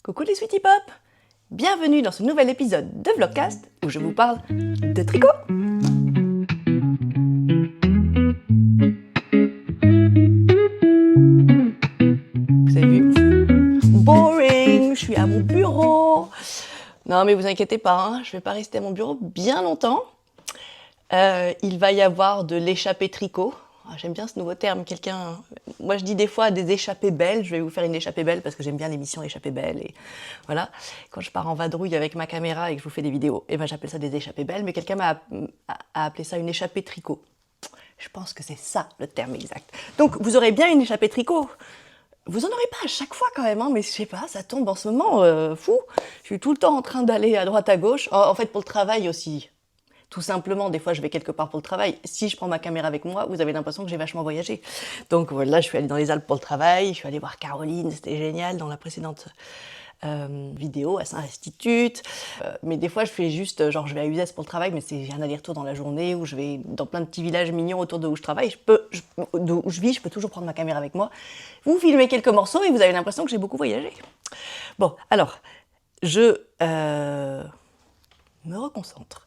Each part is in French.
Coucou les Sweetie Pop! Bienvenue dans ce nouvel épisode de Vlogcast où je vous parle de tricot! Vous avez vu? Boring! Je suis à mon bureau! Non mais vous inquiétez pas, hein, je vais pas rester à mon bureau bien longtemps. Il va y avoir de l'échappée tricot. J'aime bien ce nouveau terme, moi je dis des fois des échappées belles, je vais vous faire une échappée belle parce que j'aime bien l'émission échappée belle et voilà. Quand je pars en vadrouille avec ma caméra et que je vous fais des vidéos, et ben j'appelle ça des échappées belles, mais quelqu'un a appelé ça une échappée tricot. Je pense que c'est ça le terme exact. Donc vous aurez bien une échappée tricot. Vous en aurez pas à chaque fois quand même, hein, mais je sais pas, ça tombe en ce moment fou. Je suis tout le temps en train d'aller à droite à gauche, en fait pour le travail aussi. Tout simplement, des fois, je vais quelque part pour le travail. Si je prends ma caméra avec moi, vous avez l'impression que j'ai vachement voyagé. Donc voilà, je suis allée dans les Alpes pour le travail, je suis allée voir Caroline, c'était génial dans la précédente vidéo à Saint-Restitut. Mais des fois, je fais juste, genre, je vais à Uzès pour le travail, mais j'ai un aller-retour dans la journée où je vais dans plein de petits villages mignons autour de où je travaille. D'où je vis, je peux toujours prendre ma caméra avec moi. Vous filmez quelques morceaux et vous avez l'impression que j'ai beaucoup voyagé. Bon, alors, je me reconcentre.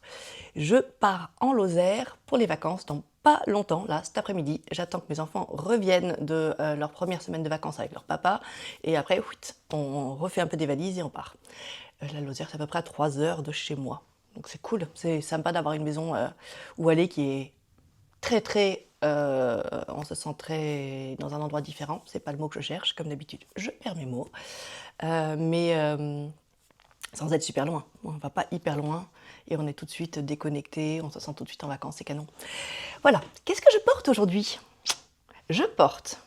Je pars en Lozère pour les vacances dans pas longtemps, là, cet après-midi. J'attends que mes enfants reviennent de leur première semaine de vacances avec leur papa. Et après, on refait un peu des valises et on part. La Lozère, c'est à peu près à 3 heures de chez moi. Donc c'est cool, c'est sympa d'avoir une maison où aller qui est très... on se sent très dans un endroit différent. C'est pas le mot que je cherche, comme d'habitude. Je perds mes mots. Mais sans être super loin. On va pas hyper loin et on est tout de suite déconnecté, on se sent tout de suite en vacances, c'est canon. Voilà, qu'est-ce que je porte aujourd'hui? Je porte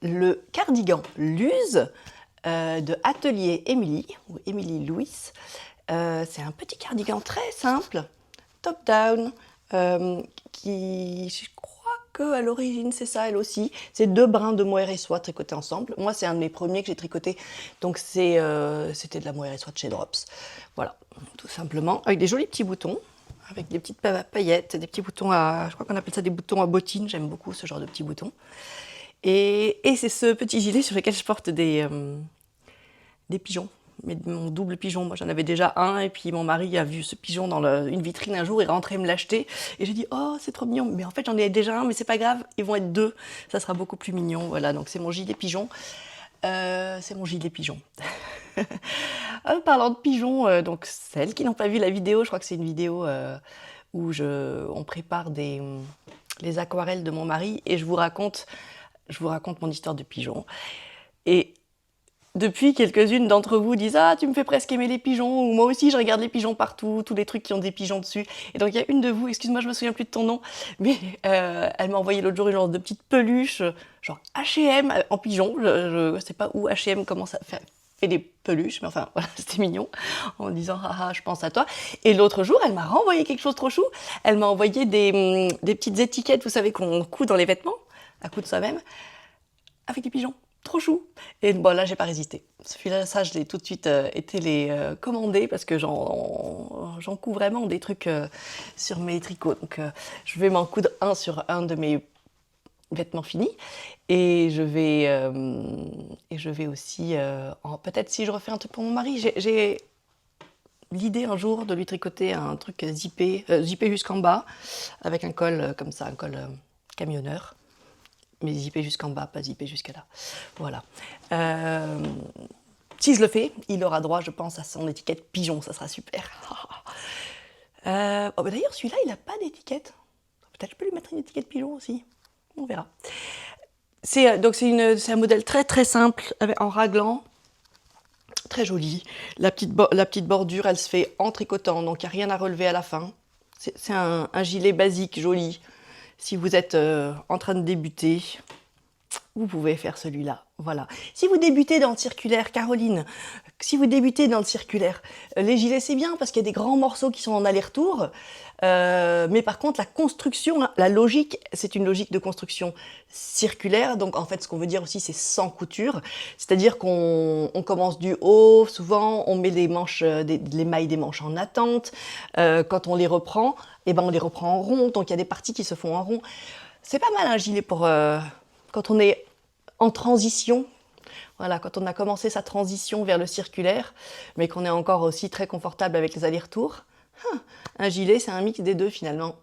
le cardigan Luz de Atelier Émilie, ou Émilie Louis. C'est un petit cardigan très simple, top-down, qui, je crois qu'à l'origine c'est ça elle aussi. C'est 2 brins de mohair et soie tricotés ensemble. Moi c'est un de mes premiers que j'ai tricoté, donc c'était de la mohair et soie de chez Drops. Voilà, tout simplement, avec des jolis petits boutons, avec des petites paillettes, des petits boutons à, je crois qu'on appelle ça des boutons à bottines, j'aime beaucoup ce genre de petits boutons. Et c'est ce petit gilet sur lequel je porte des pigeons. Mais mon double pigeon, moi j'en avais déjà un et puis mon mari a vu ce pigeon dans une vitrine un jour, il est rentré me l'acheter et j'ai dit oh c'est trop mignon, mais en fait j'en ai déjà un mais c'est pas grave, ils vont être 2, ça sera beaucoup plus mignon, voilà donc c'est mon gilet pigeon, c'est mon gilet pigeon. Parlant de pigeons, donc celles qui n'ont pas vu la vidéo, je crois que c'est une vidéo où on prépare les aquarelles de mon mari et je vous raconte mon histoire de pigeon. Et depuis, quelques-unes d'entre vous disent « Ah, tu me fais presque aimer les pigeons » ou « Moi aussi, je regarde les pigeons partout, tous les trucs qui ont des pigeons dessus. » Et donc, il y a une de vous, excuse-moi, je me souviens plus de ton nom, mais elle m'a envoyé l'autre jour une genre de petite peluche, genre H&M en pigeon. Je sais pas où H&M commence à fait des peluches, mais enfin, voilà, c'était mignon, en disant « Ah, je pense à toi ». Et l'autre jour, elle m'a renvoyé quelque chose de trop chou. Elle m'a envoyé des petites étiquettes, vous savez, qu'on coud dans les vêtements, à coudre soi-même, avec des pigeons. Trop chou. Et bon, là, j'ai pas résisté. Celui-là, ça, je l'ai tout de suite été les commander parce que j'en couds vraiment des trucs sur mes tricots. Donc, je vais m'en coudre un sur un de mes vêtements finis. Et je vais aussi, peut-être si je refais un truc pour mon mari, j'ai l'idée un jour de lui tricoter un truc zippé jusqu'en bas, avec un col comme ça, un col camionneur. Mais zippé jusqu'en bas, pas zippé jusqu'à là. Voilà. Si je le fais, il aura droit, je pense, à son étiquette pigeon, ça sera super. Bah d'ailleurs, celui-là, il n'a pas d'étiquette. Peut-être je peux lui mettre une étiquette pigeon aussi. On verra. C'est un modèle très très simple, en raglan. Très joli. La petite bordure, elle se fait en tricotant, donc il n'y a rien à relever à la fin. C'est un gilet basique, joli. Si vous êtes en train de débuter, vous pouvez faire celui-là. Voilà. Si vous débutez dans le circulaire, Caroline, si vous débutez dans le circulaire, les gilets c'est bien parce qu'il y a des grands morceaux qui sont en aller-retour. Mais par contre, la construction, la logique, c'est une logique de construction circulaire. Donc en fait, ce qu'on veut dire aussi, c'est sans couture. C'est-à-dire qu'on commence du haut, souvent on met les manches, les mailles des manches en attente. Quand on les reprend, eh ben, on les reprend en rond. Donc il y a des parties qui se font en rond. C'est pas mal un gilet pour quand on est en transition. Voilà, quand on a commencé sa transition vers le circulaire, mais qu'on est encore aussi très confortable avec les allers-retours, un gilet, c'est un mix des deux finalement.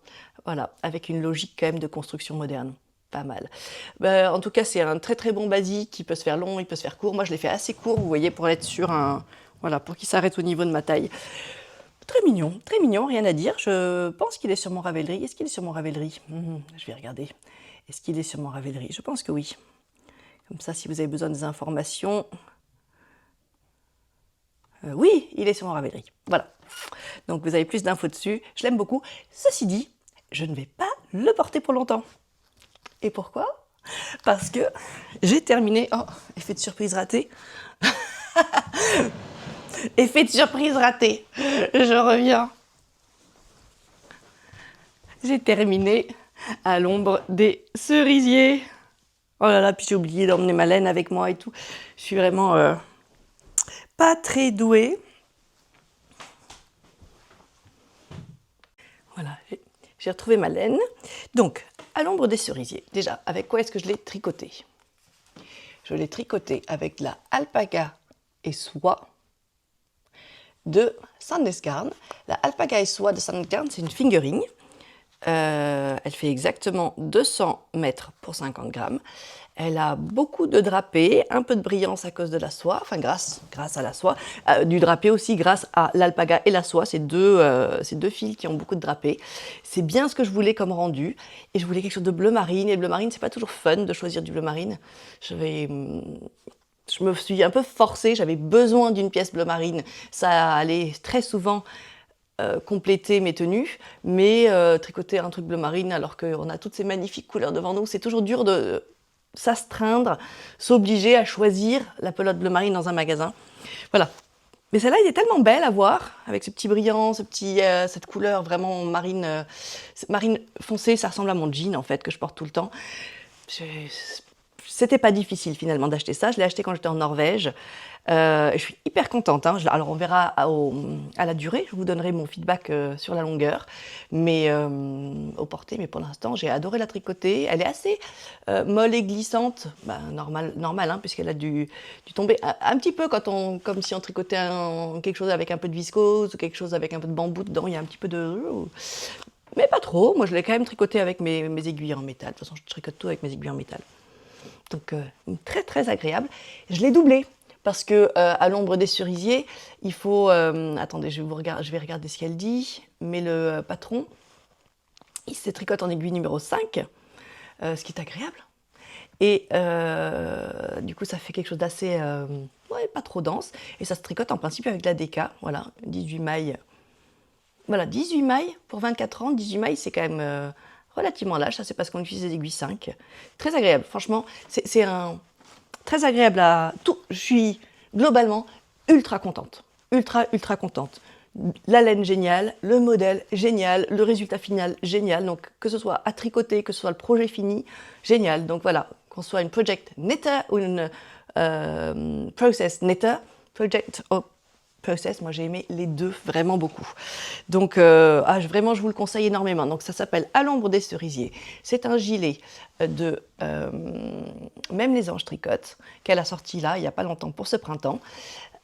Voilà, avec une logique quand même de construction moderne. Pas mal. En tout cas, c'est un très très bon basique qui peut se faire long, il peut se faire court. Moi, je l'ai fait assez court, vous voyez, pour être sur un... Voilà, pour qu'il s'arrête au niveau de ma taille. Très mignon, rien à dire. Je pense qu'il est sur mon Ravelry. Est-ce qu'il est sur mon Ravelry? Je vais regarder. Est-ce qu'il est sur mon Ravelry? Je pense que oui. Comme ça, si vous avez besoin des informations... oui, il est sur mon Ravelry. Voilà. Donc vous avez plus d'infos dessus. Je l'aime beaucoup. Ceci dit, je ne vais pas le porter pour longtemps. Et pourquoi? Parce que j'ai terminé... Oh, effet de surprise raté. Effet de surprise raté. Je reviens. J'ai terminé à l'ombre des cerisiers. Oh là là, puis j'ai oublié d'emmener ma laine avec moi et tout. Je suis vraiment pas très douée. Voilà, j'ai retrouvé ma laine. Donc, à l'ombre des cerisiers. Déjà, avec quoi est-ce que je l'ai tricoté? Je l'ai tricoté avec de la alpaga et soie de Sandnesgarn. La alpaga et soie de Sandnesgarn, c'est une fingering. Elle fait exactement 200 mètres pour 50 grammes. Elle a beaucoup de drapé, un peu de brillance à cause de la soie, enfin grâce à la soie, du drapé aussi grâce à l'alpaga et la soie, c'est deux fils qui ont beaucoup de drapé. C'est bien ce que je voulais comme rendu, et je voulais quelque chose de bleu marine, et le bleu marine, c'est pas toujours fun de choisir du bleu marine. Je me suis un peu forcée, j'avais besoin d'une pièce bleu marine, ça allait très souvent compléter mes tenues, mais tricoter un truc bleu marine alors qu'on a toutes ces magnifiques couleurs devant nous, c'est toujours dur de s'astreindre, s'obliger à choisir la pelote bleu marine dans un magasin. Voilà. Mais celle-là, elle est tellement belle à voir, avec ce petit brillant, cette couleur vraiment marine, marine foncée, ça ressemble à mon jean en fait, que je porte tout le temps. C'était pas difficile finalement d'acheter ça, je l'ai acheté quand j'étais en Norvège. Je suis hyper contente, hein. Alors on verra à la durée, je vous donnerai mon feedback sur la longueur, mais au porté, mais pour l'instant j'ai adoré la tricoter. Elle est assez molle et glissante, normal hein, puisqu'elle a du tombé un petit peu comme si on tricotait quelque chose avec un peu de viscose ou quelque chose avec un peu de bambou dedans, il y a un petit peu de... Mais pas trop, moi je l'ai quand même tricoté avec mes aiguilles en métal, de toute façon je tricote tout avec mes aiguilles en métal. Donc très très agréable. Je l'ai doublé. Parce que à l'ombre des cerisiers, il faut... attendez, je vais regarder ce qu'elle dit. Mais le patron, il se tricote en aiguille numéro 5, ce qui est agréable. Et du coup, ça fait quelque chose d'assez... ouais, pas trop dense. Et ça se tricote en principe avec la DK. Voilà, 18 mailles. Voilà, 18 mailles pour 24 ans. 18 mailles, c'est quand même relativement lâche. Ça, c'est parce qu'on utilise des aiguilles 5. Très agréable. Franchement, c'est un... Très agréable à tout. Je suis globalement ultra contente. Ultra contente. La laine géniale, le modèle génial, le résultat final génial. Donc que ce soit à tricoter, que ce soit le projet fini, génial. Donc voilà, qu'on soit une project knitter ou une process knitter, project process, moi j'ai aimé les deux vraiment beaucoup. Donc vraiment je vous le conseille énormément. Donc ça s'appelle À l'ombre des cerisiers. C'est un gilet de Même les anges tricotent qu'elle a sorti là il n'y a pas longtemps pour ce printemps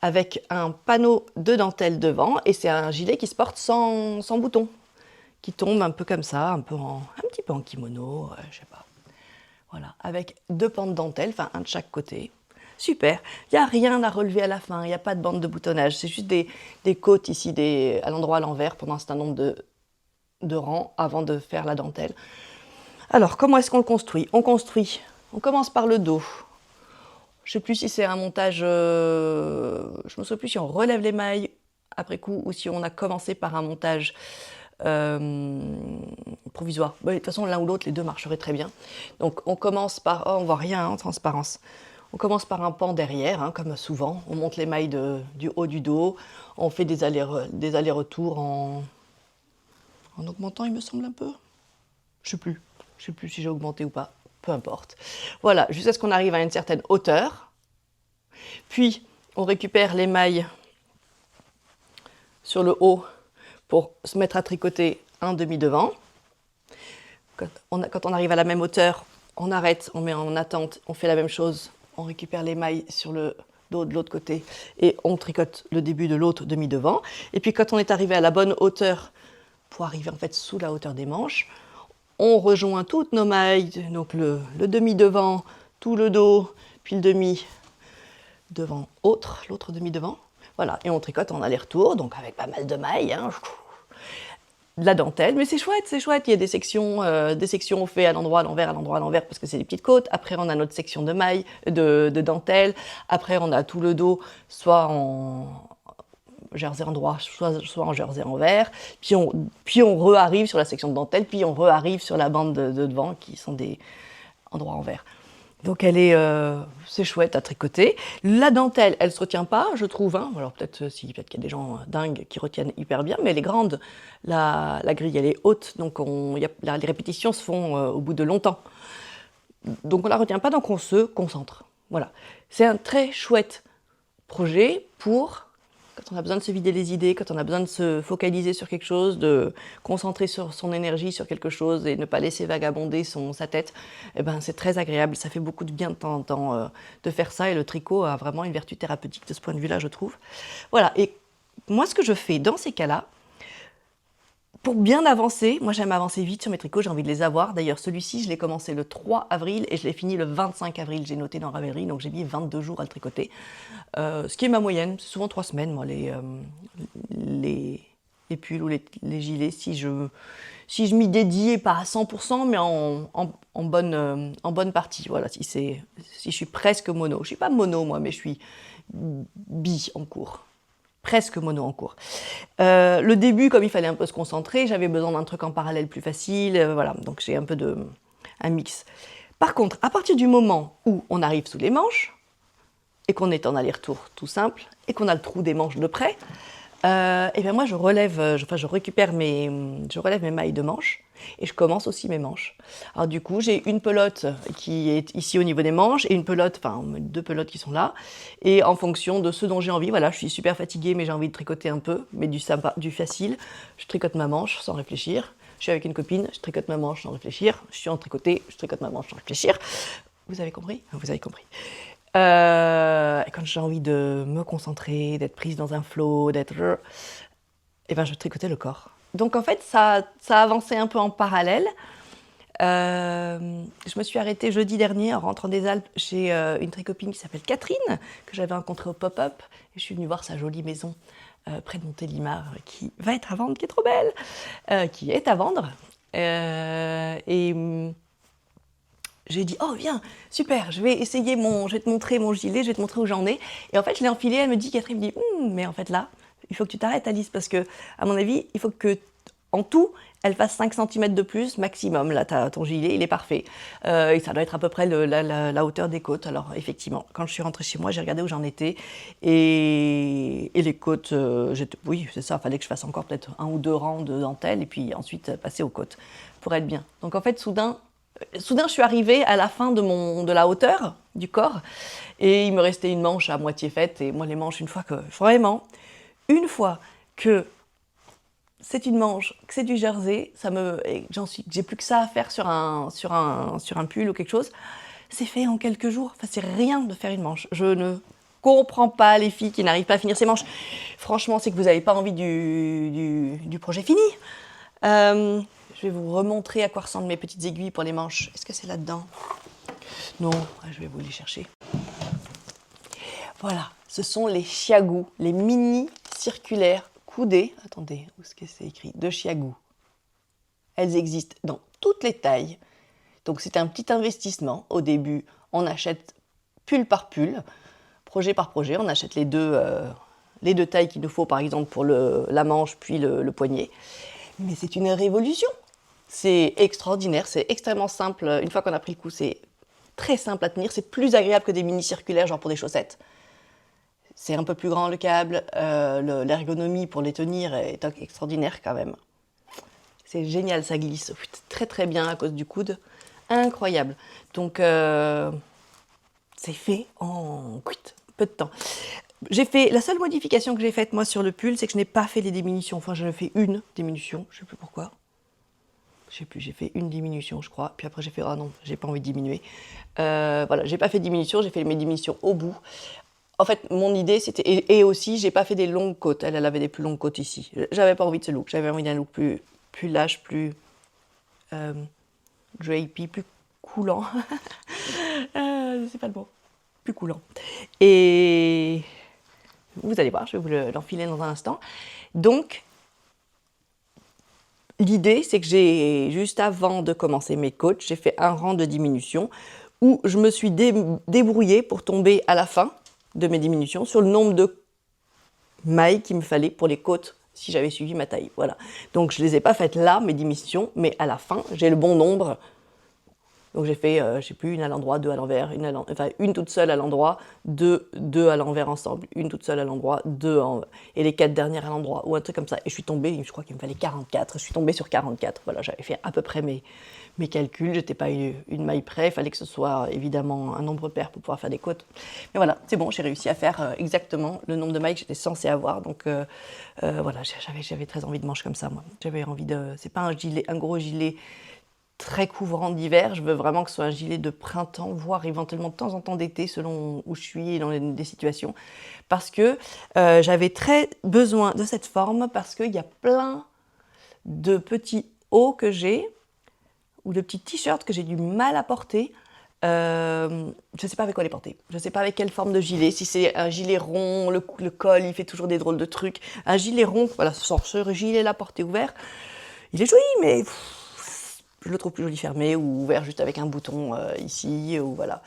avec un panneau de dentelle devant et c'est un gilet qui se porte sans bouton, qui tombe un peu comme ça, un petit peu en kimono, je sais pas. Voilà, avec deux pans de dentelle, enfin un de chaque côté. Super, il n'y a rien à relever à la fin, il n'y a pas de bande de boutonnage, c'est juste des côtes ici à l'endroit à l'envers pendant un certain nombre de rangs avant de faire la dentelle. Alors, comment est-ce qu'on le construit? On commence par le dos. Je ne sais plus si c'est un montage, je ne me souviens plus si on relève les mailles après coup ou si on a commencé par un montage provisoire. De toute façon, l'un ou l'autre, les deux marcheraient très bien. Donc, on commence par... Oh, on ne voit rien en transparence. On commence par un pan derrière, hein, comme souvent. On monte les mailles du haut du dos. On fait des allers-retours en augmentant, il me semble, un peu. Je ne sais plus si j'ai augmenté ou pas. Peu importe. Voilà, jusqu'à ce qu'on arrive à une certaine hauteur. Puis, on récupère les mailles sur le haut pour se mettre à tricoter un demi-devant. Quand on arrive à la même hauteur, on arrête, on met en attente, on fait la même chose on récupère les mailles sur le dos de l'autre côté et on tricote le début de l'autre demi-devant. Et puis quand on est arrivé à la bonne hauteur, pour arriver en fait sous la hauteur des manches, on rejoint toutes nos mailles, donc le demi-devant, tout le dos, puis le demi-devant autre, l'autre demi-devant. Voilà, et on tricote en aller-retour, donc avec pas mal de mailles, hein. De la dentelle, mais c'est chouette, il y a des sections faites à l'endroit, à l'envers, parce que c'est des petites côtes. Après, on a notre section de mailles, de dentelle. Après, on a tout le dos, soit en jersey endroit, soit en jersey envers. Puis on re-arrive sur la section de dentelle, puis on re-arrive sur la bande de devant, qui sont des endroits envers. Donc c'est chouette à tricoter. La dentelle, elle se retient pas, je trouve. Hein. Alors peut-être qu'il y a des gens dingues qui retiennent hyper bien, mais elle est grande. La grille, elle est haute, donc les répétitions se font au bout de longtemps. Donc on la retient pas, donc on se concentre. Voilà. C'est un très chouette projet pour quand on a besoin de se vider les idées, quand on a besoin de se focaliser sur quelque chose, de concentrer son énergie sur quelque chose et ne pas laisser vagabonder sa tête, eh ben, c'est très agréable. Ça fait beaucoup de bien de temps en temps de faire ça et le tricot a vraiment une vertu thérapeutique de ce point de vue-là, je trouve. Voilà, et moi ce que je fais dans ces cas-là, pour bien avancer, moi j'aime avancer vite sur mes tricots, j'ai envie de les avoir. D'ailleurs, celui-ci, je l'ai commencé le 3 avril et je l'ai fini le 25 avril. J'ai noté dans Ravelry, donc j'ai mis 22 jours à le tricoter. Ce qui est ma moyenne, c'est souvent 3 semaines, moi, les pulls ou les gilets, si je m'y dédie, pas à 100%, mais en bonne partie. Voilà, si je suis presque mono. Je ne suis pas mono, moi, mais je suis bi en cours. Presque mono en cours. Le début, comme il fallait un peu se concentrer, j'avais besoin d'un truc en parallèle plus facile, voilà, donc j'ai un peu un mix. Par contre, à partir du moment où on arrive sous les manches, et qu'on est en aller-retour tout simple, et qu'on a le trou des manches de près, et bien moi je relève mes mailles de manches, et je commence aussi mes manches. Alors du coup, j'ai une pelote qui est ici au niveau des manches, et une pelote, enfin 2 pelotes qui sont là, et en fonction de ce dont j'ai envie, voilà, je suis super fatiguée, mais j'ai envie de tricoter un peu, mais du sympa, du facile, je tricote ma manche sans réfléchir. Je suis avec une copine, je tricote ma manche sans réfléchir. Je suis en tricoté, je tricote ma manche sans réfléchir. Vous avez compris ? Vous avez compris. Et quand j'ai envie de me concentrer, d'être prise dans un flow, et ben je tricotais le corps. Donc en fait, ça a avancé un peu en parallèle. Je me suis arrêtée jeudi dernier en rentrant des Alpes chez une très copine qui s'appelle Catherine, que j'avais rencontrée au pop-up. Et je suis venue voir sa jolie maison près de Montélimar qui va être à vendre, qui est trop belle, qui est à vendre. J'ai dit, oh viens, super, je vais te montrer mon gilet, je vais te montrer où j'en ai. Et en fait, je l'ai enfilé, elle me dit, Catherine me dit, mais en fait là, il faut que tu t'arrêtes Alice, parce que, à mon avis, il faut que, en tout, elle fasse 5 cm de plus maximum. Là, ton gilet, il est parfait. Et ça doit être à peu près la hauteur des côtes. Alors, effectivement, quand je suis rentrée chez moi, j'ai regardé où j'en étais. Et les côtes, oui, c'est ça, il fallait que je fasse encore peut-être 1 ou 2 rangs de dentelle et puis ensuite passer aux côtes pour être bien. Donc, en fait, soudain, je suis arrivée à la fin de la hauteur du corps et il me restait une manche à moitié faite. Et moi, les manches, une fois que c'est une manche, que c'est du jersey, j'ai plus que ça à faire sur un pull ou quelque chose. C'est fait en quelques jours. Enfin, c'est rien de faire une manche. Je ne comprends pas les filles qui n'arrivent pas à finir ces manches. Franchement, c'est que vous n'avez pas envie du projet fini. Je vais vous remontrer à quoi ressemblent mes petites aiguilles pour les manches. Est-ce que c'est là-dedans ? Non, je vais vous les chercher. Voilà, ce sont les chiagous, les mini circulaires coudées. Attendez, où est-ce que c'est écrit ? De chiagous. Elles existent dans toutes les tailles. Donc c'est un petit investissement. Au début, on achète pull par pull, projet par projet. On achète les deux tailles qu'il nous faut, par exemple, pour la manche puis le poignet. Mais c'est une révolution. C'est extraordinaire, c'est extrêmement simple. Une fois qu'on a pris le coup, c'est très simple à tenir. C'est plus agréable que des mini circulaires, genre pour des chaussettes. C'est un peu plus grand le câble. L'ergonomie pour les tenir est extraordinaire quand même. C'est génial, ça glisse très très bien à cause du coude. Incroyable. Donc, c'est fait en peu de temps. La seule modification que j'ai faite moi sur le pull, c'est que je n'ai pas fait les diminutions. Enfin, j'en ai fait une diminution, je ne sais plus pourquoi. je sais plus, j'ai fait une diminution, je crois. Puis après, j'ai fait, ah non, j'ai pas envie de diminuer. Voilà, j'ai pas fait de diminution, j'ai fait mes diminutions au bout. En fait, mon idée, c'était... Et aussi, j'ai pas fait des longues côtes. Elle avait des plus longues côtes ici. J'avais pas envie de ce look. J'avais envie d'un look plus lâche, plus drapey, plus coulant. C'est pas le mot. Plus coulant. Et vous allez voir, je vais vous l'enfiler dans un instant. Donc, l'idée, c'est que juste avant de commencer mes côtes, j'ai fait un rang de diminution où je me suis débrouillée pour tomber à la fin de mes diminutions sur le nombre de mailles qu'il me fallait pour les côtes si j'avais suivi ma taille. Voilà. Donc je ne les ai pas faites là, mes diminutions, mais à la fin, j'ai le bon nombre. Donc j'ai fait, je ne sais plus, une à l'endroit, deux à l'envers, une toute seule à l'endroit, deux à l'envers ensemble, une toute seule à l'endroit, et les 4 dernières à l'endroit, ou un truc comme ça. Et je suis tombée, je crois qu'il me fallait 44, je suis tombée sur 44. Voilà, j'avais fait à peu près mes calculs, j'étais pas une maille près, il fallait que ce soit évidemment un nombre pair pour pouvoir faire des côtes. Mais voilà, c'est bon, j'ai réussi à faire exactement le nombre de mailles que j'étais censée avoir. Donc voilà, j'avais très envie de manches comme ça, moi. J'avais envie c'est pas un gros gilet très couvrant d'hiver, je veux vraiment que ce soit un gilet de printemps, voire éventuellement de temps en temps d'été, selon où je suis et dans des situations. Parce que j'avais très besoin de cette forme, parce qu'il y a plein de petits hauts que j'ai, ou de petits t-shirts que j'ai du mal à porter. Je ne sais pas avec quoi les porter. Je ne sais pas avec quelle forme de gilet. Si c'est un gilet rond, le col, il fait toujours des drôles de trucs. Un gilet rond, voilà, ce gilet-là porté ouvert, il est joli, mais... je le trouve plus joli fermé ou ouvert juste avec un bouton ici, ou voilà.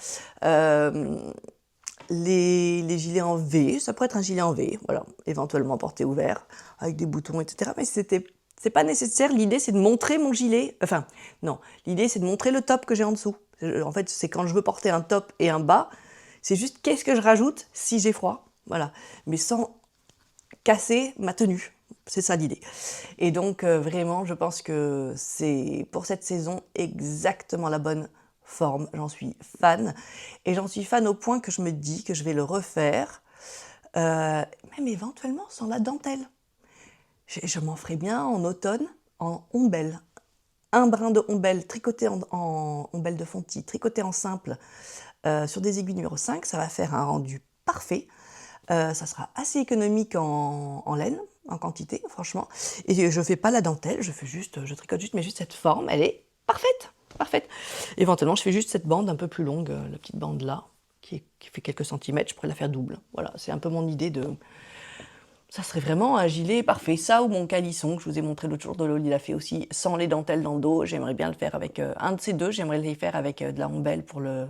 Les gilets en V, ça pourrait être un gilet en V, voilà, éventuellement porté ouvert, avec des boutons, etc. Mais c'est pas nécessaire, l'idée c'est de montrer mon gilet, enfin, non, l'idée c'est de montrer le top que j'ai en dessous. En fait, c'est quand je veux porter un top et un bas, c'est juste qu'est-ce que je rajoute si j'ai froid, voilà, mais sans casser ma tenue. C'est ça l'idée. Et donc vraiment, je pense que c'est pour cette saison exactement la bonne forme. J'en suis fan. Et j'en suis fan au point que je me dis que je vais le refaire, même éventuellement sans la dentelle. Je m'en ferai bien en automne, en ombelle. Un brin de ombelle tricoté en ombelle de Fonty, tricoté en simple sur des aiguilles numéro 5, ça va faire un rendu parfait. Ça sera assez économique en laine, en quantité, franchement. Et je fais pas la dentelle, je tricote juste, mais juste cette forme, elle est parfaite, parfaite. Éventuellement, je fais juste cette bande un peu plus longue, la petite bande là, qui fait quelques centimètres, je pourrais la faire double. Voilà, c'est un peu mon idée de... Ça serait vraiment un gilet parfait. Ça ou mon calisson, que je vous ai montré l'autre jour, de Loli l'a fait aussi, sans les dentelles dans le dos. J'aimerais bien le faire avec un de ces deux, j'aimerais les faire avec de la rondelle pour le...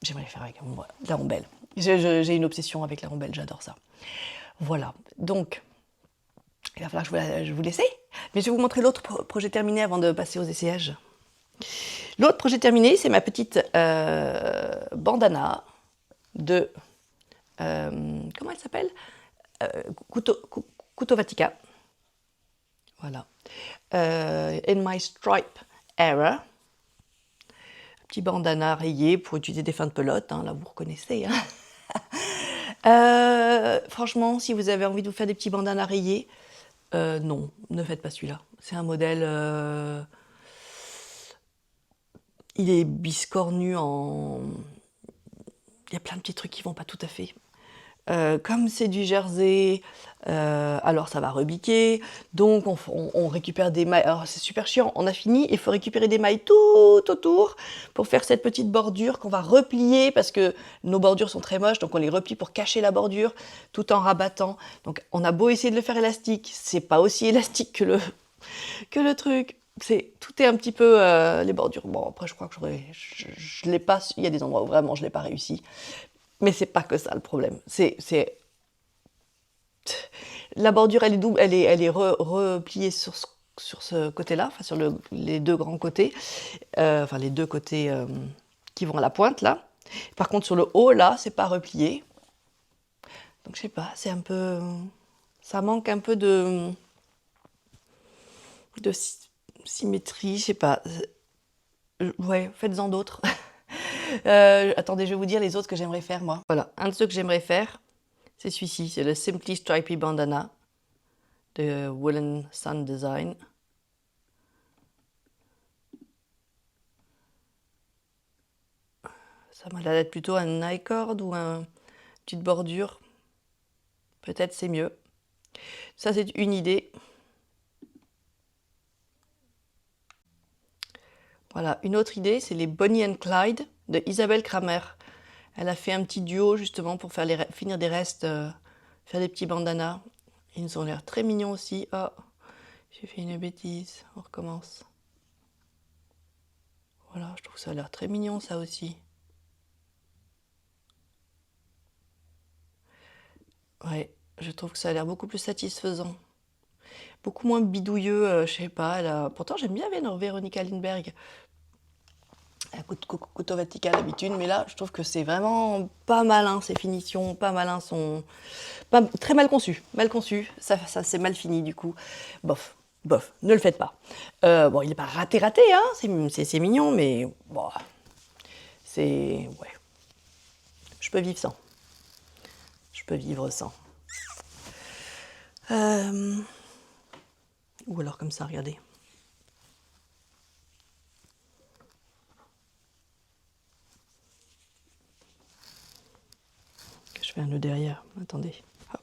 J'aimerais les faire avec de la rondelle. J'ai une obsession avec la rondelle, j'adore ça. Voilà, donc il va falloir que je vous laisse. Mais je vais vous montrer l'autre projet terminé avant de passer aux essayages. L'autre projet terminé, c'est ma petite bandana de... comment elle s'appelle Couteau Vatica. Voilà. In My Stripe Era. Petit bandana rayé pour utiliser des fins de pelote, hein, là vous reconnaissez. Hein. Franchement, si vous avez envie de vous faire des petits bandanas rayés, non, ne faites pas celui-là. C'est un modèle... il est biscornu en... Il y a plein de petits trucs qui vont pas tout à fait. Comme c'est du jersey, alors ça va rebiquer, donc on récupère des mailles, alors c'est super chiant, on a fini, il faut récupérer des mailles tout autour pour faire cette petite bordure qu'on va replier, parce que nos bordures sont très moches, donc on les replie pour cacher la bordure, tout en rabattant. Donc on a beau essayer de le faire élastique, c'est pas aussi élastique que le truc. Tout est un petit peu les bordures. Bon, après je crois que je l'ai pas, il y a des endroits où vraiment je l'ai pas réussi. Mais c'est pas que ça le problème. La bordure, elle est double, elle est repliée sur ce côté-là, enfin sur les deux grands côtés, enfin les deux côtés qui vont à la pointe là. Par contre sur le haut là, c'est pas replié. Donc je sais pas, c'est un peu, ça manque un peu de symétrie, je sais pas. Ouais, faites-en d'autres. Attendez, je vais vous dire les autres que j'aimerais faire, moi. Voilà, un de ceux que j'aimerais faire, c'est celui-ci. C'est le Simply Stripey Bandana de Woolen Sun Design. Ça m'a l'air d'être plutôt un I-cord ou une petite bordure. Peut-être c'est mieux. Ça, c'est une idée. Voilà, une autre idée, c'est les Bonnie and Clyde de Isabelle Kramer. Elle a fait un petit duo justement pour faire finir des restes, faire des petits bandanas. Ils ont l'air très mignons aussi. Oh, j'ai fait une bêtise, on recommence. Voilà, je trouve que ça a l'air très mignon ça aussi. Ouais, je trouve que ça a l'air beaucoup plus satisfaisant. Beaucoup moins bidouilleux, je sais pas. Pourtant, j'aime bien Véronica Lindbergh. Un couteau Vatican d'habitude, mais là, je trouve que c'est vraiment pas malin, ces finitions, pas malin, sont pas, très mal conçus, ça c'est mal fini du coup. Bof, bof, ne le faites pas. Bon, il n'est pas raté, hein, c'est mignon, mais bon, c'est... Ouais, je peux vivre sans. Je peux vivre sans. Ou alors comme ça, regardez. Je fais un nœud derrière, attendez. Hop.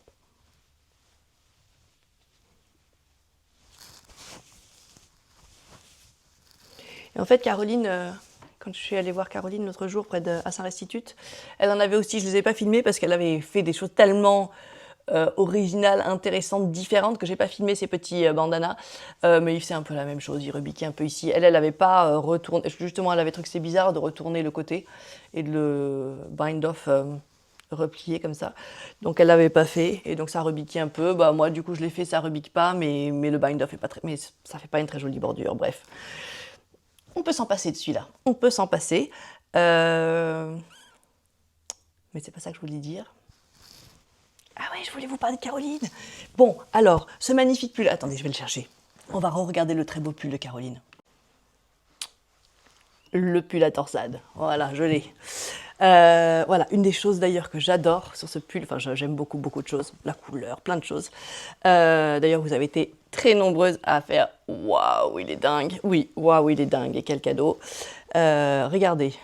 Et en fait, Caroline, quand je suis allée voir Caroline l'autre jour à Saint-Restitut, elle en avait aussi, je ne les ai pas filmées parce qu'elle avait fait des choses tellement originales, intéressantes, différentes que j'ai pas filmé ces petits bandanas. Mais il faisait un peu la même chose, il rebiquait un peu ici. Elle n'avait pas retourné, justement, elle avait trouvé que c'est bizarre de retourner le côté et de le bind off. Replié comme ça, donc elle l'avait pas fait et donc ça rebiquait un peu. Bah moi du coup je l'ai fait, ça rebique pas, mais le bind off est pas très, mais ça fait pas une très jolie bordure. Bref, on peut s'en passer de celui-là, on peut s'en passer, mais c'est pas ça que je voulais dire. Ah ouais, je voulais vous parler de Caroline. Bon, alors, ce magnifique pull, attendez, je vais le chercher. On va re-regarder le très beau pull de Caroline. Le pull à torsade, voilà, je l'ai. Voilà, une des choses d'ailleurs que j'adore sur ce pull, enfin j'aime beaucoup de choses, la couleur, plein de choses. D'ailleurs vous avez été très nombreuses à faire waouh il est dingue, oui waouh il est dingue et quel cadeau. Regardez,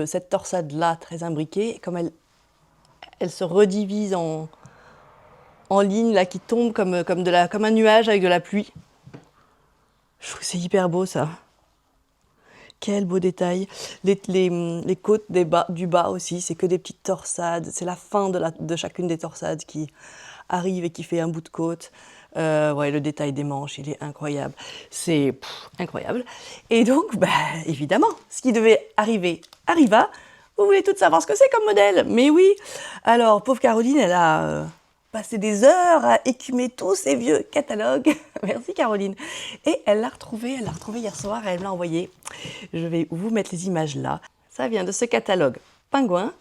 cette torsade là très imbriquée, comme elle se redivise en lignes là qui tombent comme un nuage avec de la pluie. Je trouve que c'est hyper beau ça. Quel beau détail. Les côtes du bas aussi, c'est que des petites torsades. C'est la fin de chacune des torsades qui arrive et qui fait un bout de côte. Ouais, le détail des manches, il est incroyable. C'est incroyable. Et donc, bah, évidemment, ce qui devait arriver arriva. Vous voulez toutes savoir ce que c'est comme modèle? Mais oui. Alors, pauvre Caroline, elle a passé des heures à écumer tous ces vieux catalogues. Merci Caroline. Et elle l'a retrouvé hier soir et elle me l'a envoyé. Je vais vous mettre les images là. Ça vient de ce catalogue Pingouin,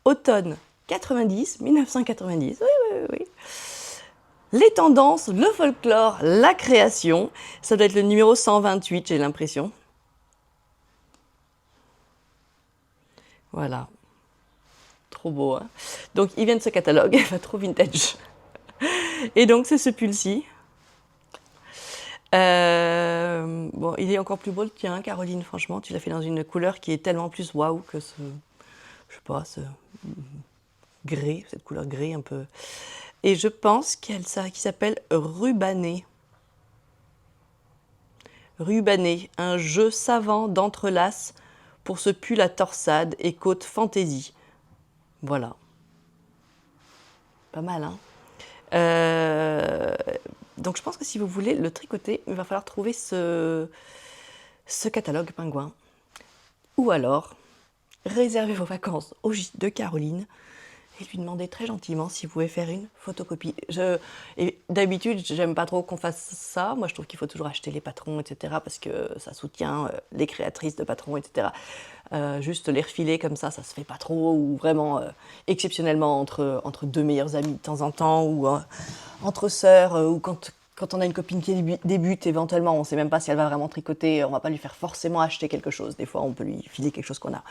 automne 1990. Oui. Les tendances, le folklore, la création. Ça doit être le numéro 128, j'ai l'impression. Voilà. Trop beau, hein. Donc, il vient de ce catalogue, trop vintage. Et donc, c'est ce pull-ci. Bon, il est encore plus beau le tien, Caroline, franchement. Tu l'as fait dans une couleur qui est tellement plus waouh que je sais pas, ce gris, cette couleur gris un peu. Et je pense qu'il s'appelle Rubané. Rubané, un jeu savant d'entrelace pour ce pull à torsade et côte fantaisie. Voilà. Pas mal, hein. Donc je pense que si vous voulez le tricoter, il va falloir trouver ce catalogue Pingouin. Ou alors, réservez vos vacances au gîte de Caroline et lui demander très gentiment si vous pouvez faire une photocopie. D'habitude, j'aime pas trop qu'on fasse ça. Moi, je trouve qu'il faut toujours acheter les patrons, etc. parce que ça soutient les créatrices de patrons, etc. Juste les refiler comme ça se fait pas trop. Ou vraiment, exceptionnellement, entre deux meilleurs amis de temps en temps, ou entre sœurs, ou quand on a une copine qui débute, éventuellement, on ne sait même pas si elle va vraiment tricoter, on ne va pas lui faire forcément acheter quelque chose. Des fois, on peut lui filer quelque chose qu'on a.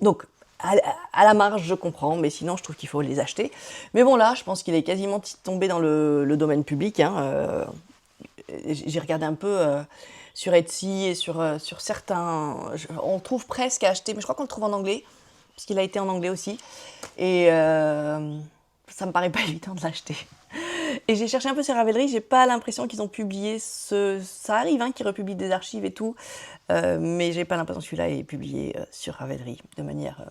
Donc, à la marge, je comprends, mais sinon, je trouve qu'il faut les acheter. Mais bon, là, je pense qu'il est quasiment tombé dans le domaine public. Hein. J'ai regardé un peu, sur Etsy et sur certains... on le trouve presque à acheter, mais je crois qu'on le trouve en anglais, parce qu'il a été en anglais aussi. Et ça me paraît pas évident de l'acheter. Et j'ai cherché un peu sur Ravelry, j'ai pas l'impression qu'ils ont publié ce... Ça arrive hein, qu'ils republient des archives et tout, mais j'ai pas l'impression que celui-là est publié sur Ravelry de manière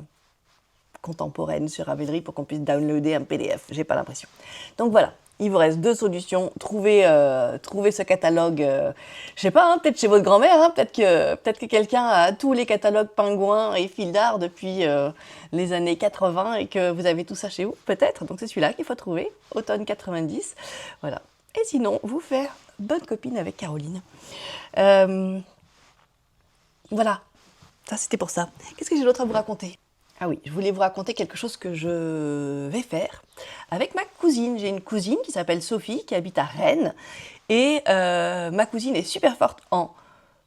contemporaine sur Ravelry pour qu'on puisse downloader un PDF. J'ai pas l'impression. Donc voilà, il vous reste 2 solutions. Trouvez ce catalogue, je sais pas, hein, peut-être chez votre grand-mère, hein, peut-être que quelqu'un a tous les catalogues pingouins et fil d'art depuis les années 80 et que vous avez tout ça chez vous, peut-être. Donc c'est celui-là qu'il faut trouver, automne 90. Voilà. Et sinon, vous faire bonne copine avec Caroline. Voilà, ça c'était pour ça. Qu'est-ce que j'ai d'autre à vous raconter ? Ah oui, je voulais vous raconter quelque chose que je vais faire avec ma cousine. J'ai une cousine qui s'appelle Sophie, qui habite à Rennes. Et ma cousine est super forte en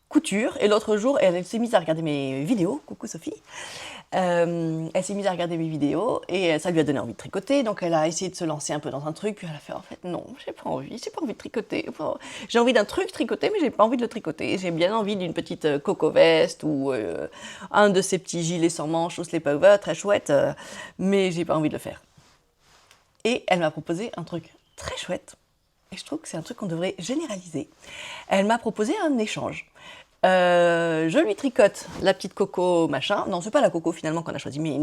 couture. Et l'autre jour, elle s'est mise à regarder mes vidéos. Coucou Sophie. Elle s'est mise à regarder mes vidéos et ça lui a donné envie de tricoter. Donc elle a essayé de se lancer un peu dans un truc. Puis elle a fait en fait non, j'ai pas envie de tricoter. J'ai envie d'un truc tricoté, mais j'ai pas envie de le tricoter. J'ai bien envie d'une petite coco veste ou un de ces petits gilets sans manches ou sleepover très chouette, mais j'ai pas envie de le faire. Et elle m'a proposé un truc très chouette. Et je trouve que c'est un truc qu'on devrait généraliser. Elle m'a proposé un échange. Je lui tricote la petite coco machin. Non, c'est pas la coco finalement qu'on a choisi, mais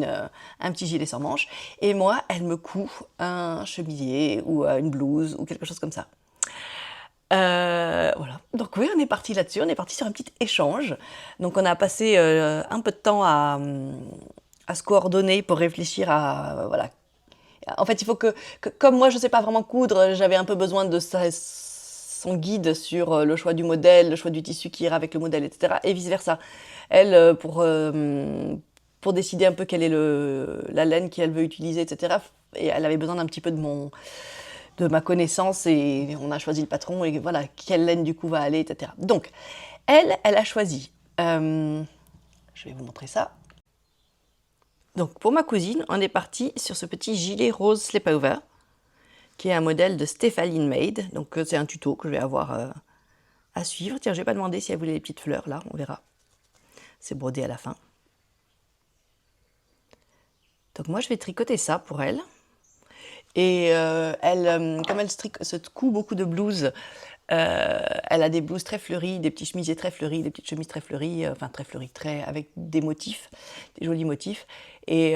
un petit gilet sans manches. Et moi, elle me coud un chemisier ou une blouse ou quelque chose comme ça. Voilà. Donc oui, on est parti là-dessus. On est parti sur un petit échange. Donc on a passé un peu de temps à se coordonner pour réfléchir à voilà. En fait, il faut que comme moi je sais pas vraiment coudre, j'avais un peu besoin de son guide sur le choix du modèle, le choix du tissu qui ira avec le modèle, etc. Et vice-versa. Elle, pour décider un peu quelle est la laine qu'elle veut utiliser, etc. Et elle avait besoin d'un petit peu de ma connaissance et on a choisi le patron et voilà, quelle laine du coup va aller, etc. Donc, elle a choisi, je vais vous montrer ça. Donc, pour ma cousine, on est parti sur ce petit gilet rose sleepover, qui est un modèle de Stéphaline Made. Donc, c'est un tuto que je vais avoir à suivre. Tiens, je vais pas demandé si elle voulait les petites fleurs, là, on verra. C'est brodé à la fin. Donc, moi, je vais tricoter ça pour elle. Et elle, comme elle se coud beaucoup de blouses, elle a des blouses très fleuries, des petits chemisiers très fleuris, des petites chemises très fleuries, enfin très fleuries, avec des motifs, des jolis motifs. Et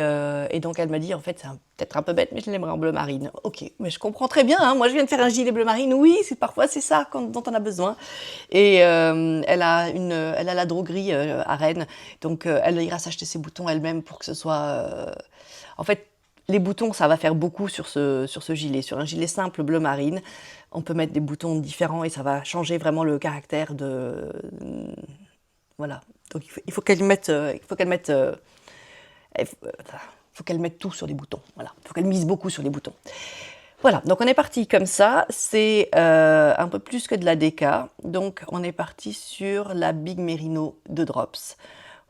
donc elle m'a dit, en fait, c'est peut-être un peu bête, mais je l'aimerais en bleu marine. Ok, mais je comprends très bien, hein, moi je viens de faire un gilet bleu marine, oui, parfois c'est ça dont on a besoin. Et elle a la droguerie à Rennes, donc elle ira s'acheter ses boutons elle-même pour que ce soit... En fait, les boutons, ça va faire beaucoup sur ce gilet. Sur un gilet simple bleu marine, on peut mettre des boutons différents et ça va changer vraiment le caractère de... Voilà. Donc il faut qu'elle mette... faut qu'elle mette tout sur les boutons. Voilà. Il faut qu'elle mise beaucoup sur les boutons. Voilà, donc on est parti comme ça. C'est un peu plus que de la déca. Donc on est parti sur la Big Merino de Drops.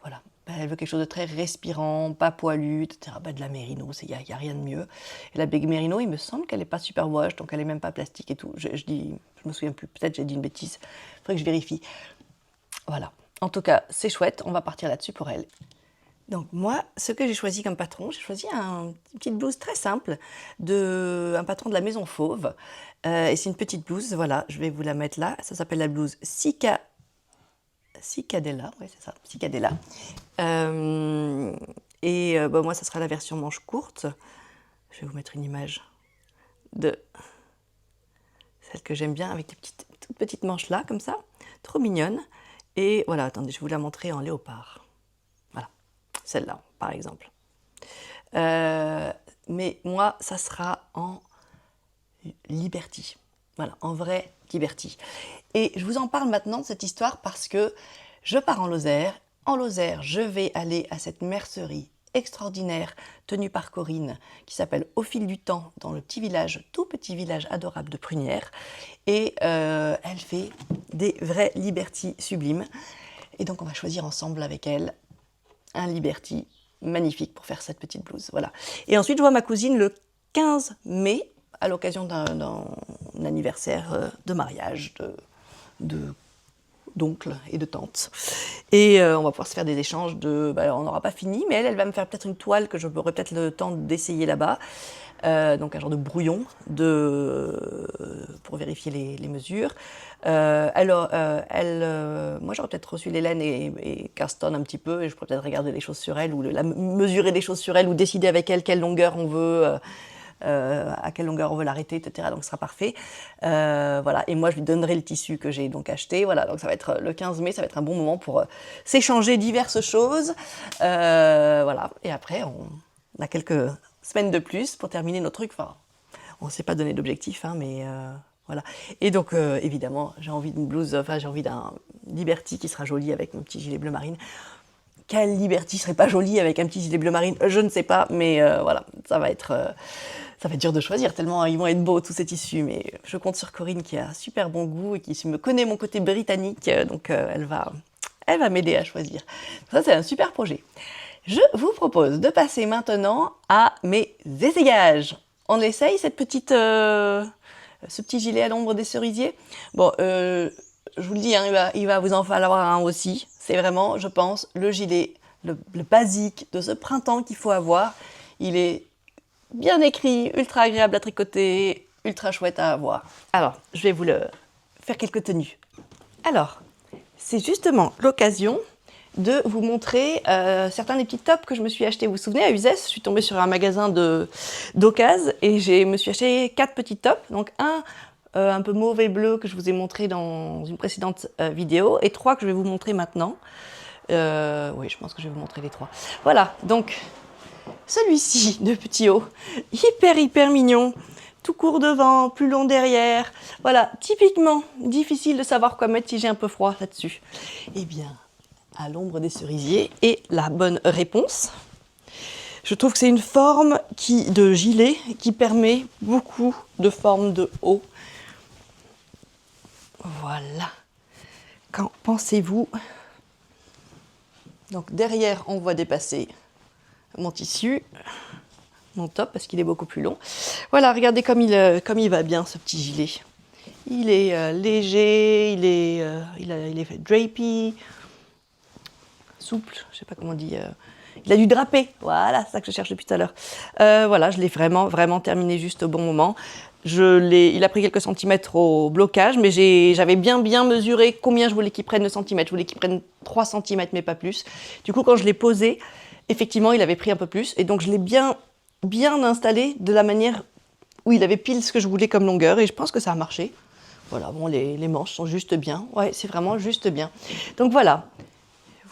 Voilà. Elle veut quelque chose de très respirant, pas poilu, etc. De la Merino, il n'y a rien de mieux. Et la Big Merino, il me semble qu'elle n'est pas super wash, donc elle n'est même pas plastique et tout. Je me souviens plus, peut-être j'ai dit une bêtise. Il faudrait que je vérifie. Voilà. En tout cas, c'est chouette, on va partir là-dessus pour elle. Donc moi, ce que j'ai choisi comme patron, j'ai choisi une petite blouse très simple, un patron de la Maison Fauve. Et c'est une petite blouse, voilà, je vais vous la mettre là. Ça s'appelle la blouse Cicadella, oui c'est ça, Cicadella. Moi, ça sera la version manche courte. Je vais vous mettre une image de celle que j'aime bien, avec des toutes petites manches là, comme ça, trop mignonne. Et voilà, attendez, je vais vous la montrer en léopard. Voilà, celle-là, par exemple. Mais moi, ça sera en Liberty. Voilà, en vrai Liberty. Et je vous en parle maintenant de cette histoire parce que je pars en Lozère. En Lozère, je vais aller à cette mercerie extraordinaire tenue par Corinne qui s'appelle Au fil du temps dans le tout petit village adorable de Prunières. Et elle fait des vrais Liberty sublimes. Et donc on va choisir ensemble avec elle un Liberty magnifique pour faire cette petite blouse. Voilà. Et ensuite, je vois ma cousine le 15 mai à l'occasion d'un anniversaire de mariage, de d'oncles et de tantes. Et on va pouvoir se faire des échanges de... on n'aura pas fini, mais elle va me faire peut-être une toile que j'aurai peut-être le temps d'essayer là-bas. Donc un genre de brouillon pour vérifier les mesures. Moi j'aurais peut-être reçu les laines et Carston un petit peu, et je pourrais peut-être regarder les choses sur elle, ou mesurer des choses sur elle, ou décider avec elle quelle longueur on veut, à quelle longueur on veut l'arrêter, etc. Donc ce sera parfait. Voilà. Et moi je lui donnerai le tissu que j'ai donc acheté. Voilà. Donc ça va être le 15 mai, ça va être un bon moment pour s'échanger diverses choses. Voilà. Et après on a quelques semaines de plus pour terminer nos trucs. Enfin, on ne s'est pas donné d'objectif, hein, mais voilà. Et donc, évidemment, j'ai envie d'une blouse, j'ai envie d'un Liberty qui sera joli avec mon petit gilet bleu marine. Quel Liberty serait pas joli avec un petit gilet bleu marine? Je ne sais pas, mais voilà, ça va être dur de choisir, tellement ils vont être beaux tous ces tissus. Mais je compte sur Corinne qui a super bon goût et qui me connaît mon côté britannique, donc elle va m'aider à choisir. Ça, c'est un super projet. Je vous propose de passer maintenant à mes essayages. On essaye ce petit gilet à l'ombre des cerisiers. Bon, je vous le dis, hein, il va vous en falloir un aussi. C'est vraiment, je pense, le gilet, le basique de ce printemps qu'il faut avoir. Il est bien écrit, ultra agréable à tricoter, ultra chouette à avoir. Alors, je vais vous faire quelques tenues. Alors, c'est justement l'occasion de vous montrer certains des petits tops que je me suis achetés. Vous vous souvenez, à Uzès, je suis tombée sur un magasin d'occasion et je me suis acheté 4 petits tops. Donc un peu mauve et bleu que je vous ai montré dans une précédente vidéo, et 3 que je vais vous montrer maintenant. Oui, je pense que je vais vous montrer les 3. Voilà, donc celui-ci de petit haut, hyper mignon. Tout court devant, plus long derrière. Voilà, typiquement difficile de savoir quoi mettre si j'ai un peu froid là-dessus. Eh bien, à l'ombre des cerisiers est la bonne réponse. Je trouve que c'est une forme de gilet qui permet beaucoup de formes de haut. Voilà. Qu'en pensez-vous? Donc derrière, on voit dépasser mon tissu, mon top, parce qu'il est beaucoup plus long. Voilà, regardez comme il va bien, ce petit gilet. Il est léger, il est drapey, souple, je ne sais pas comment on dit. Il a du drapé, voilà, c'est ça que je cherche depuis tout à l'heure. Voilà, je l'ai vraiment terminé juste au bon moment. Il a pris quelques centimètres au blocage, mais j'avais bien mesuré combien je voulais qu'il prenne de centimètres. Je voulais qu'il prenne 3 centimètres, mais pas plus. Du coup, quand je l'ai posé, effectivement, il avait pris un peu plus. Et donc, je l'ai bien installé de la manière où il avait pile ce que je voulais comme longueur. Et je pense que ça a marché. Voilà, bon, les manches sont juste bien. Ouais, c'est vraiment juste bien. Donc voilà.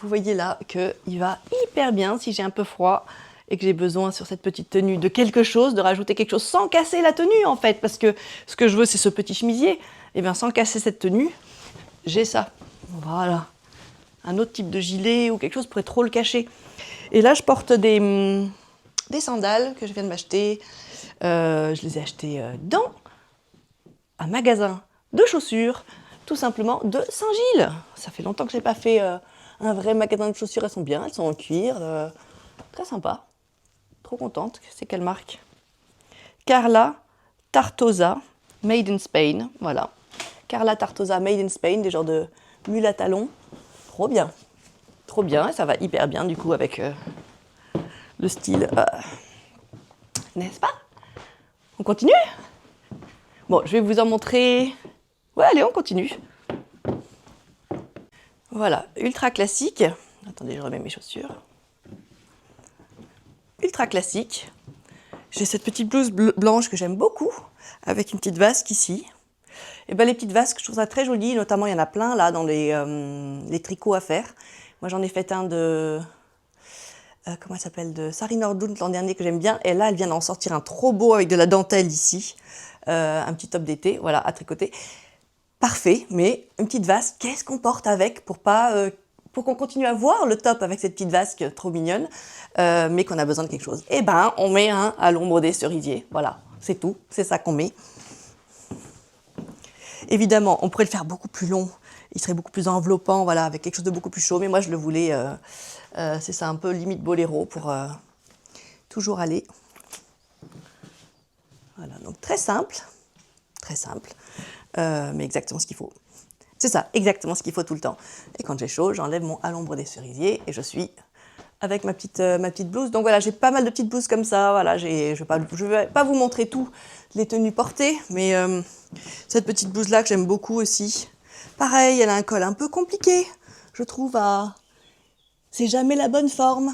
Vous voyez là qu'il va hyper bien si j'ai un peu froid et que j'ai besoin sur cette petite tenue de quelque chose, de rajouter quelque chose sans casser la tenue en fait, parce que ce que je veux c'est ce petit chemisier. Et bien sans casser cette tenue, j'ai ça. Voilà. Un autre type de gilet ou quelque chose pourrait trop le cacher. Et là je porte des sandales que je viens de m'acheter. Je les ai achetées dans un magasin de chaussures, tout simplement de Saint-Gilles. Ça fait longtemps que je n'ai pas fait un vrai magasin de chaussures. Elles sont bien, elles sont en cuir, très sympa. Trop contente. C'est quelle marque? Carla Tartosa, made in Spain. Voilà. Carla Tartosa, made in Spain, des genres de mules à talons. Trop bien. Trop bien, et ça va hyper bien du coup avec le style. N'est-ce pas? On continue? Bon, je vais vous en montrer. Ouais, allez, on continue. Voilà, ultra classique. Attendez, je remets mes chaussures. Ultra classique. J'ai cette petite blouse blanche que j'aime beaucoup, avec une petite vasque ici. Et ben les petites vasques, je trouve ça très joli, notamment il y en a plein là dans les tricots à faire. Moi j'en ai fait un de comment elle s'appelle, de Sari Nordlund l'an dernier que j'aime bien, et là elle vient d'en sortir un trop beau avec de la dentelle ici, un petit top d'été, voilà, à tricoter. Parfait, mais une petite vasque, qu'est-ce qu'on porte avec pour qu'on continue à voir le top avec cette petite vasque trop mignonne, mais qu'on a besoin de quelque chose? Eh ben, on met un à l'ombre des cerisiers. Voilà, c'est tout, c'est ça qu'on met. Évidemment, on pourrait le faire beaucoup plus long, il serait beaucoup plus enveloppant, voilà, avec quelque chose de beaucoup plus chaud, mais moi je le voulais, c'est ça, un peu limite boléro pour toujours aller. Voilà, donc très simple, mais exactement ce qu'il faut. C'est ça, exactement ce qu'il faut tout le temps. Et quand j'ai chaud, j'enlève mon à l'ombre des cerisiers et je suis avec ma petite blouse. Donc voilà, j'ai pas mal de petites blouses comme ça. Voilà, je vais pas vous montrer toutes les tenues portées, mais cette petite blouse-là que j'aime beaucoup aussi. Pareil, elle a un col un peu compliqué, je trouve. C'est jamais la bonne forme.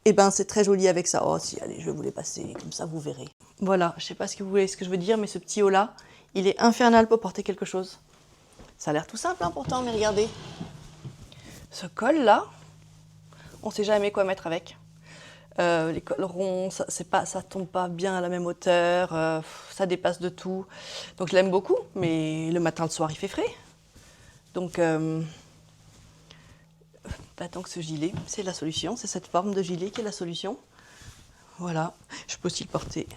Et ben c'est très joli avec ça. Oh si, allez, je vais vous les passer, comme ça vous verrez. Voilà, je sais pas ce que vous voulez, ce que je veux dire, mais ce petit haut-là, il est infernal pour porter quelque chose. Ça a l'air tout simple hein, pourtant, mais regardez. Ce col-là, on sait jamais quoi mettre avec. Les cols ronds, ça tombe pas bien à la même hauteur, ça dépasse de tout. Donc je l'aime beaucoup, mais le matin, le soir, il fait frais. Donc ce gilet, c'est la solution. C'est cette forme de gilet qui est la solution. Voilà, je peux aussi le porter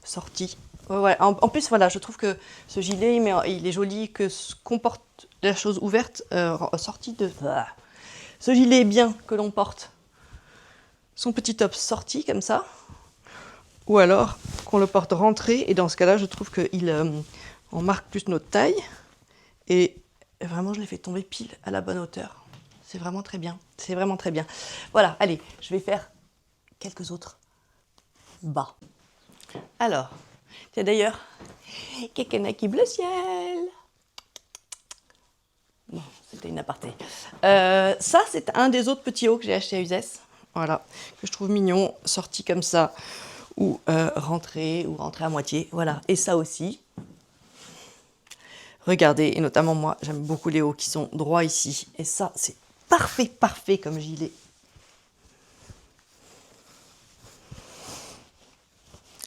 sorti. Ouais. En plus, voilà, je trouve que ce gilet, il est joli, que ce qu'on porte la chose ouverte, sortie de... Ce gilet est bien que l'on porte son petit top sorti comme ça, ou alors qu'on le porte rentré, et dans ce cas-là, je trouve on marque plus notre taille, et vraiment, je l'ai fait tomber pile à la bonne hauteur. C'est vraiment très bien, c'est vraiment très bien. Voilà, allez, je vais faire quelques autres bas. Alors, tiens d'ailleurs, quelqu'un qui bleu ciel. Bon, c'était une aparté. Ça, c'est un des autres petits hauts que j'ai acheté à Uzès. Voilà, que je trouve mignon, sorti comme ça, ou rentré à moitié. Voilà, et ça aussi. Regardez, et notamment moi, j'aime beaucoup les hauts qui sont droits ici. Et ça, c'est parfait comme gilet.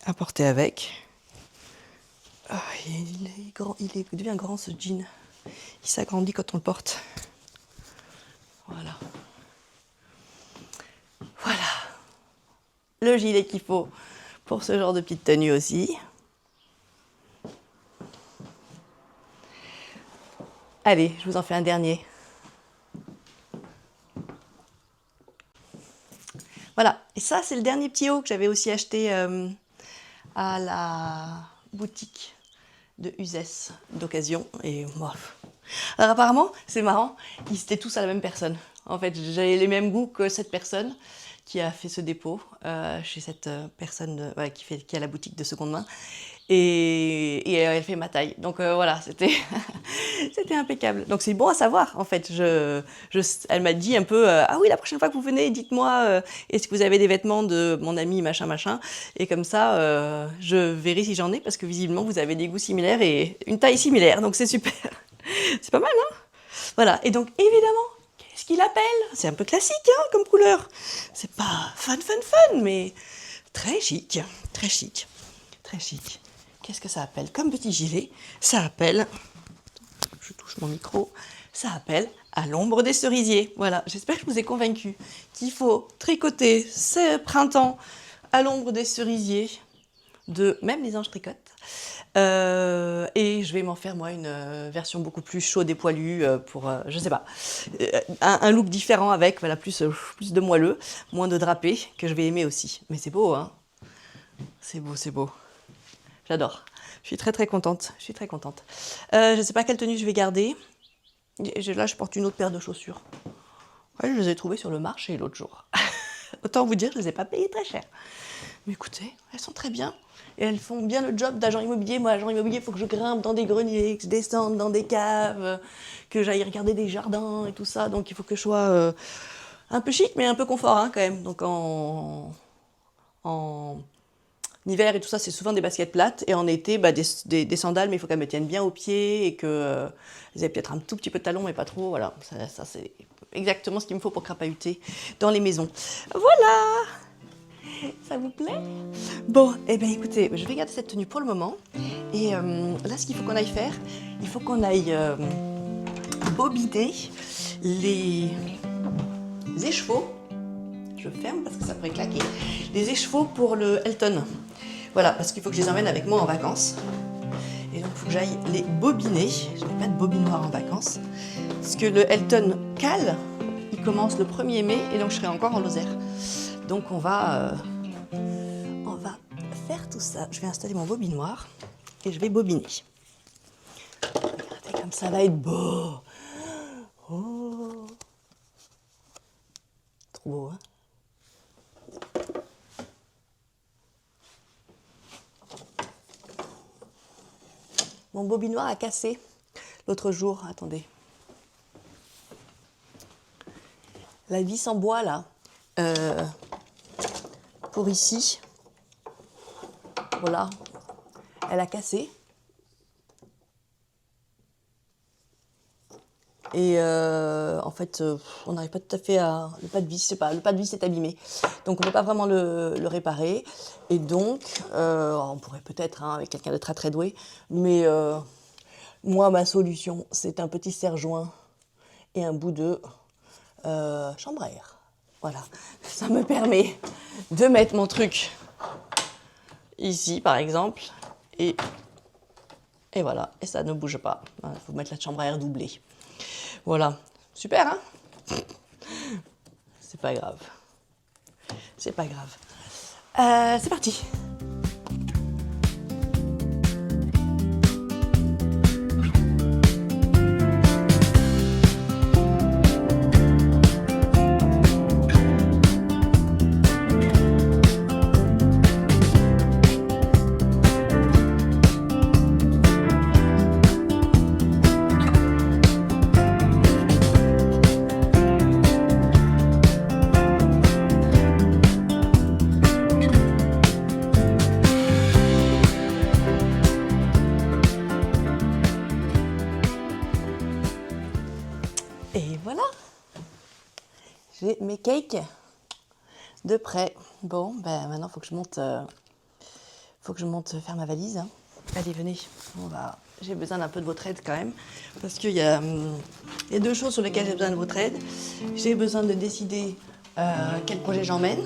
À porter avec. Oh, il devient grand ce jean. Il s'agrandit quand on le porte. Voilà. Voilà. Le gilet qu'il faut pour ce genre de petite tenue aussi. Allez, je vous en fais un dernier. Voilà. Et ça, c'est le dernier petit haut que j'avais aussi acheté à la boutique de Uzès d'occasion. Et moi... Alors apparemment, c'est marrant, ils étaient tous à la même personne. En fait, j'avais les mêmes goûts que cette personne qui a fait ce dépôt chez cette personne qui a la boutique de seconde main. Et elle fait ma taille. Donc voilà, c'était impeccable. Donc c'est bon à savoir, en fait. Elle m'a dit un peu, ah oui, la prochaine fois que vous venez, dites-moi, est-ce que vous avez des vêtements de mon ami, machin. Et comme ça, je verrai si j'en ai, parce que visiblement, vous avez des goûts similaires et une taille similaire. Donc c'est super. C'est pas mal, hein? Voilà. Et donc, évidemment, qu'est-ce qu'il appelle? C'est un peu classique, hein, comme couleur. C'est pas fun, mais très chic. Très chic. Qu'est-ce que ça appelle comme petit gilet? Ça appelle, je touche mon micro, ça appelle à l'ombre des cerisiers. Voilà, j'espère que je vous ai convaincu qu'il faut tricoter ce printemps à l'ombre des cerisiers, même les anges tricotent. Et je vais m'en faire moi une version beaucoup plus chaude et poilue pour, je sais pas, un look différent avec, voilà, plus de moelleux, moins de drapé, que je vais aimer aussi. Mais c'est beau, hein? C'est beau. J'adore. Je suis très contente. Je ne sais pas quelle tenue je vais garder. Là, je porte une autre paire de chaussures. Ouais, je les ai trouvées sur le marché l'autre jour. Autant vous dire, je ne les ai pas payées très cher. Mais écoutez, elles sont très bien. Et elles font bien le job d'agent immobilier. Moi, agent immobilier, il faut que je grimpe dans des greniers, que je descende dans des caves, que j'aille regarder des jardins et tout ça. Donc, il faut que je sois un peu chic, mais un peu confort hein, quand même. Donc, en hiver et tout ça, c'est souvent des baskets plates. Et en été, des sandales, mais il faut qu'elles me tiennent bien aux pieds et qu'elles aient peut-être un tout petit peu de talons, mais pas trop. Voilà, ça c'est exactement ce qu'il me faut pour crapahuter dans les maisons. Voilà! Ça vous plaît? Bon, eh bien écoutez, je vais garder cette tenue pour le moment. Et là, ce qu'il faut qu'on aille faire, il faut qu'on aille bobiner les écheveaux. Je ferme parce que ça pourrait claquer. Les écheveaux pour le Elton. Voilà, parce qu'il faut que je les emmène avec moi en vacances. Et donc, il faut que j'aille les bobiner. Je n'ai pas de bobinoir en vacances. Parce que le Elton cale, il commence le 1er mai et donc je serai encore en Lozère. Donc, on va faire tout ça. Je vais installer mon bobinoir et je vais bobiner. Regardez comme ça va être beau. Oh, trop beau, hein? Mon bobinoir a cassé l'autre jour. Attendez. La vis en bois, là, pour ici, voilà, elle a cassé. Et en fait, on n'arrive pas tout à fait à... Le pas de vis, je sais pas, le pas de vis est abîmé. Donc on ne peut pas vraiment le réparer. Et donc, on pourrait peut-être, hein, avec quelqu'un de très très doué, mais moi, ma solution, c'est un petit serre-joint et un bout de chambre à air. Voilà, ça me permet de mettre mon truc ici, par exemple, et voilà, et ça ne bouge pas. Il faut mettre la chambre à air doublée. Voilà, super, hein? C'est pas grave. C'est pas grave. C'est parti. Et voilà, j'ai mes cakes de près. Bon, ben maintenant il faut que je monte faire ma valise, hein. Allez, venez. J'ai besoin d'un peu de votre aide quand même, parce qu'il y a deux choses sur lesquelles j'ai besoin de votre aide. J'ai besoin de décider quel projet j'emmène,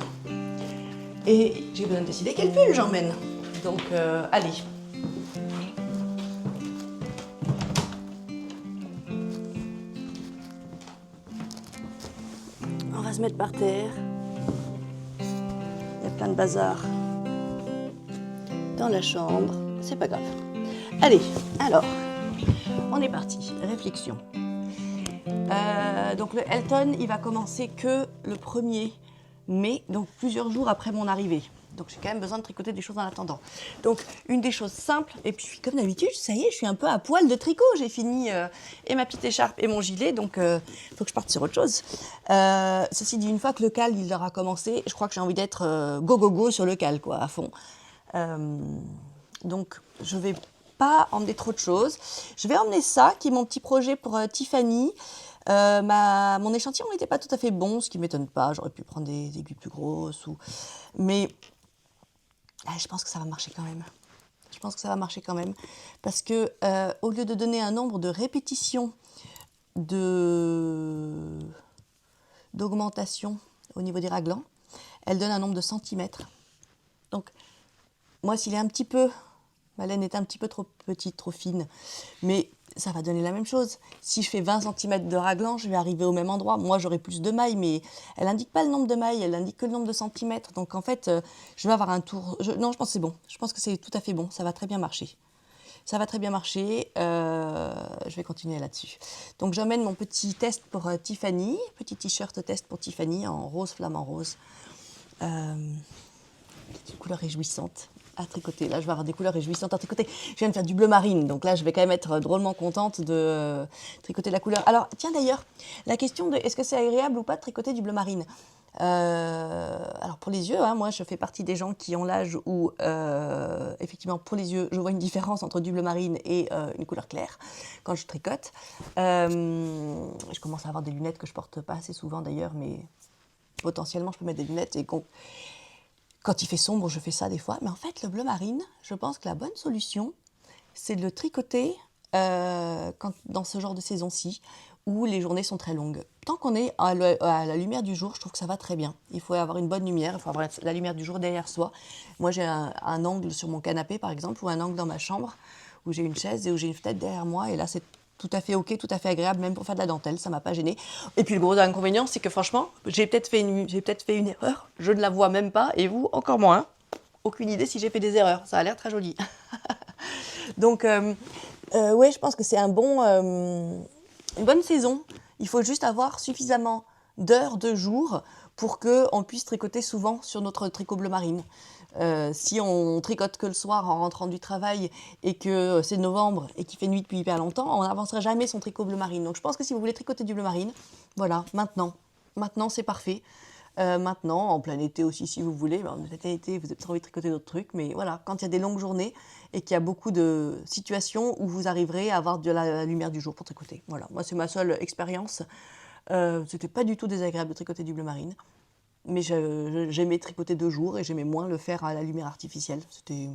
et j'ai besoin de décider quel pull j'emmène. Donc, allez. On va se mettre par terre. Il y a plein de bazar dans la chambre. C'est pas grave. Allez, alors, on est parti. Réflexion. Donc le Elton, il va commencer que le 1er mai, donc plusieurs jours après mon arrivée. Donc j'ai quand même besoin de tricoter des choses en attendant. Donc une des choses simples, et puis comme d'habitude, ça y est, je suis un peu à poil de tricot. J'ai fini et ma petite écharpe et mon gilet, donc il faut que je parte sur autre chose. Ceci dit, une fois que le cal il aura commencé, je crois que j'ai envie d'être go go go sur le cal, quoi, à fond. Donc je vais pas emmener trop de choses. Je vais emmener ça, qui est mon petit projet pour Tiffany. Mon échantillon n'était pas tout à fait bon, ce qui ne m'étonne pas. J'aurais pu prendre des aiguilles plus grosses. Mais je pense que ça va marcher quand même. Je pense que ça va marcher quand même. Parce que au lieu de donner un nombre de répétitions d'augmentation au niveau des raglans, elle donne un nombre de centimètres. Donc, moi, s'il est un petit peu... Ma laine est un petit peu trop petite, trop fine. Mais ça va donner la même chose. Si je fais 20 cm de raglan, je vais arriver au même endroit. Moi, j'aurai plus de mailles, mais elle n'indique pas le nombre de mailles, elle indique que le nombre de centimètres. Donc, en fait, je vais avoir un tour... Non, je pense que c'est bon. Je pense que c'est tout à fait bon. Ça va très bien marcher. Ça va très bien marcher. Je vais continuer là-dessus. Donc, j'emmène mon petit test pour Tiffany. Petit t-shirt test pour Tiffany en rose, flamant rose. Une couleur réjouissante à tricoter. Là, je vais avoir des couleurs réjouissantes à tricoter. Je viens de faire du bleu marine, donc là, je vais quand même être drôlement contente de tricoter la couleur. Alors, tiens d'ailleurs, la question de est-ce que c'est agréable ou pas de tricoter du bleu marine. Alors, pour les yeux, hein, moi, je fais partie des gens qui ont l'âge où, effectivement, pour les yeux, je vois une différence entre du bleu marine et une couleur claire quand je tricote. Je commence à avoir des lunettes que je porte pas assez souvent d'ailleurs, mais potentiellement, je peux mettre des lunettes et quand il fait sombre, je fais ça des fois. Mais en fait, le bleu marine, je pense que la bonne solution, c'est de le tricoter dans ce genre de saison-ci, où les journées sont très longues. Tant qu'on est à la lumière du jour, je trouve que ça va très bien. Il faut avoir une bonne lumière, il faut avoir la lumière du jour derrière soi. Moi, j'ai un angle sur mon canapé, par exemple, ou un angle dans ma chambre, où j'ai une chaise et où j'ai une fenêtre derrière moi. Et là, c'est tout à fait ok, tout à fait agréable, même pour faire de la dentelle, ça ne m'a pas gênée. Et puis le gros inconvénient, c'est que franchement, j'ai peut-être fait une erreur, je ne la vois même pas, et vous, encore moins. Aucune idée si j'ai fait des erreurs, ça a l'air très joli. Donc, ouais, je pense que c'est un bon une bonne saison, il faut juste avoir suffisamment d'heures, de jours, pour qu'on puisse tricoter souvent sur notre tricot bleu marine. Si on tricote que le soir en rentrant du travail et que c'est novembre et qu'il fait nuit depuis hyper longtemps, on n'avancera jamais son tricot bleu marine. Donc je pense que si vous voulez tricoter du bleu marine, voilà, maintenant. Maintenant, c'est parfait. Maintenant, en plein été aussi, si vous voulez. En été, vous avez peut-être envie de tricoter d'autres trucs. Mais voilà, quand il y a des longues journées et qu'il y a beaucoup de situations où vous arriverez à avoir de la lumière du jour pour tricoter. Voilà, moi, c'est ma seule expérience. C'était pas du tout désagréable de tricoter du bleu marine. Mais j'aimais tricoter 2 jours et j'aimais moins le faire à la lumière artificielle. C'était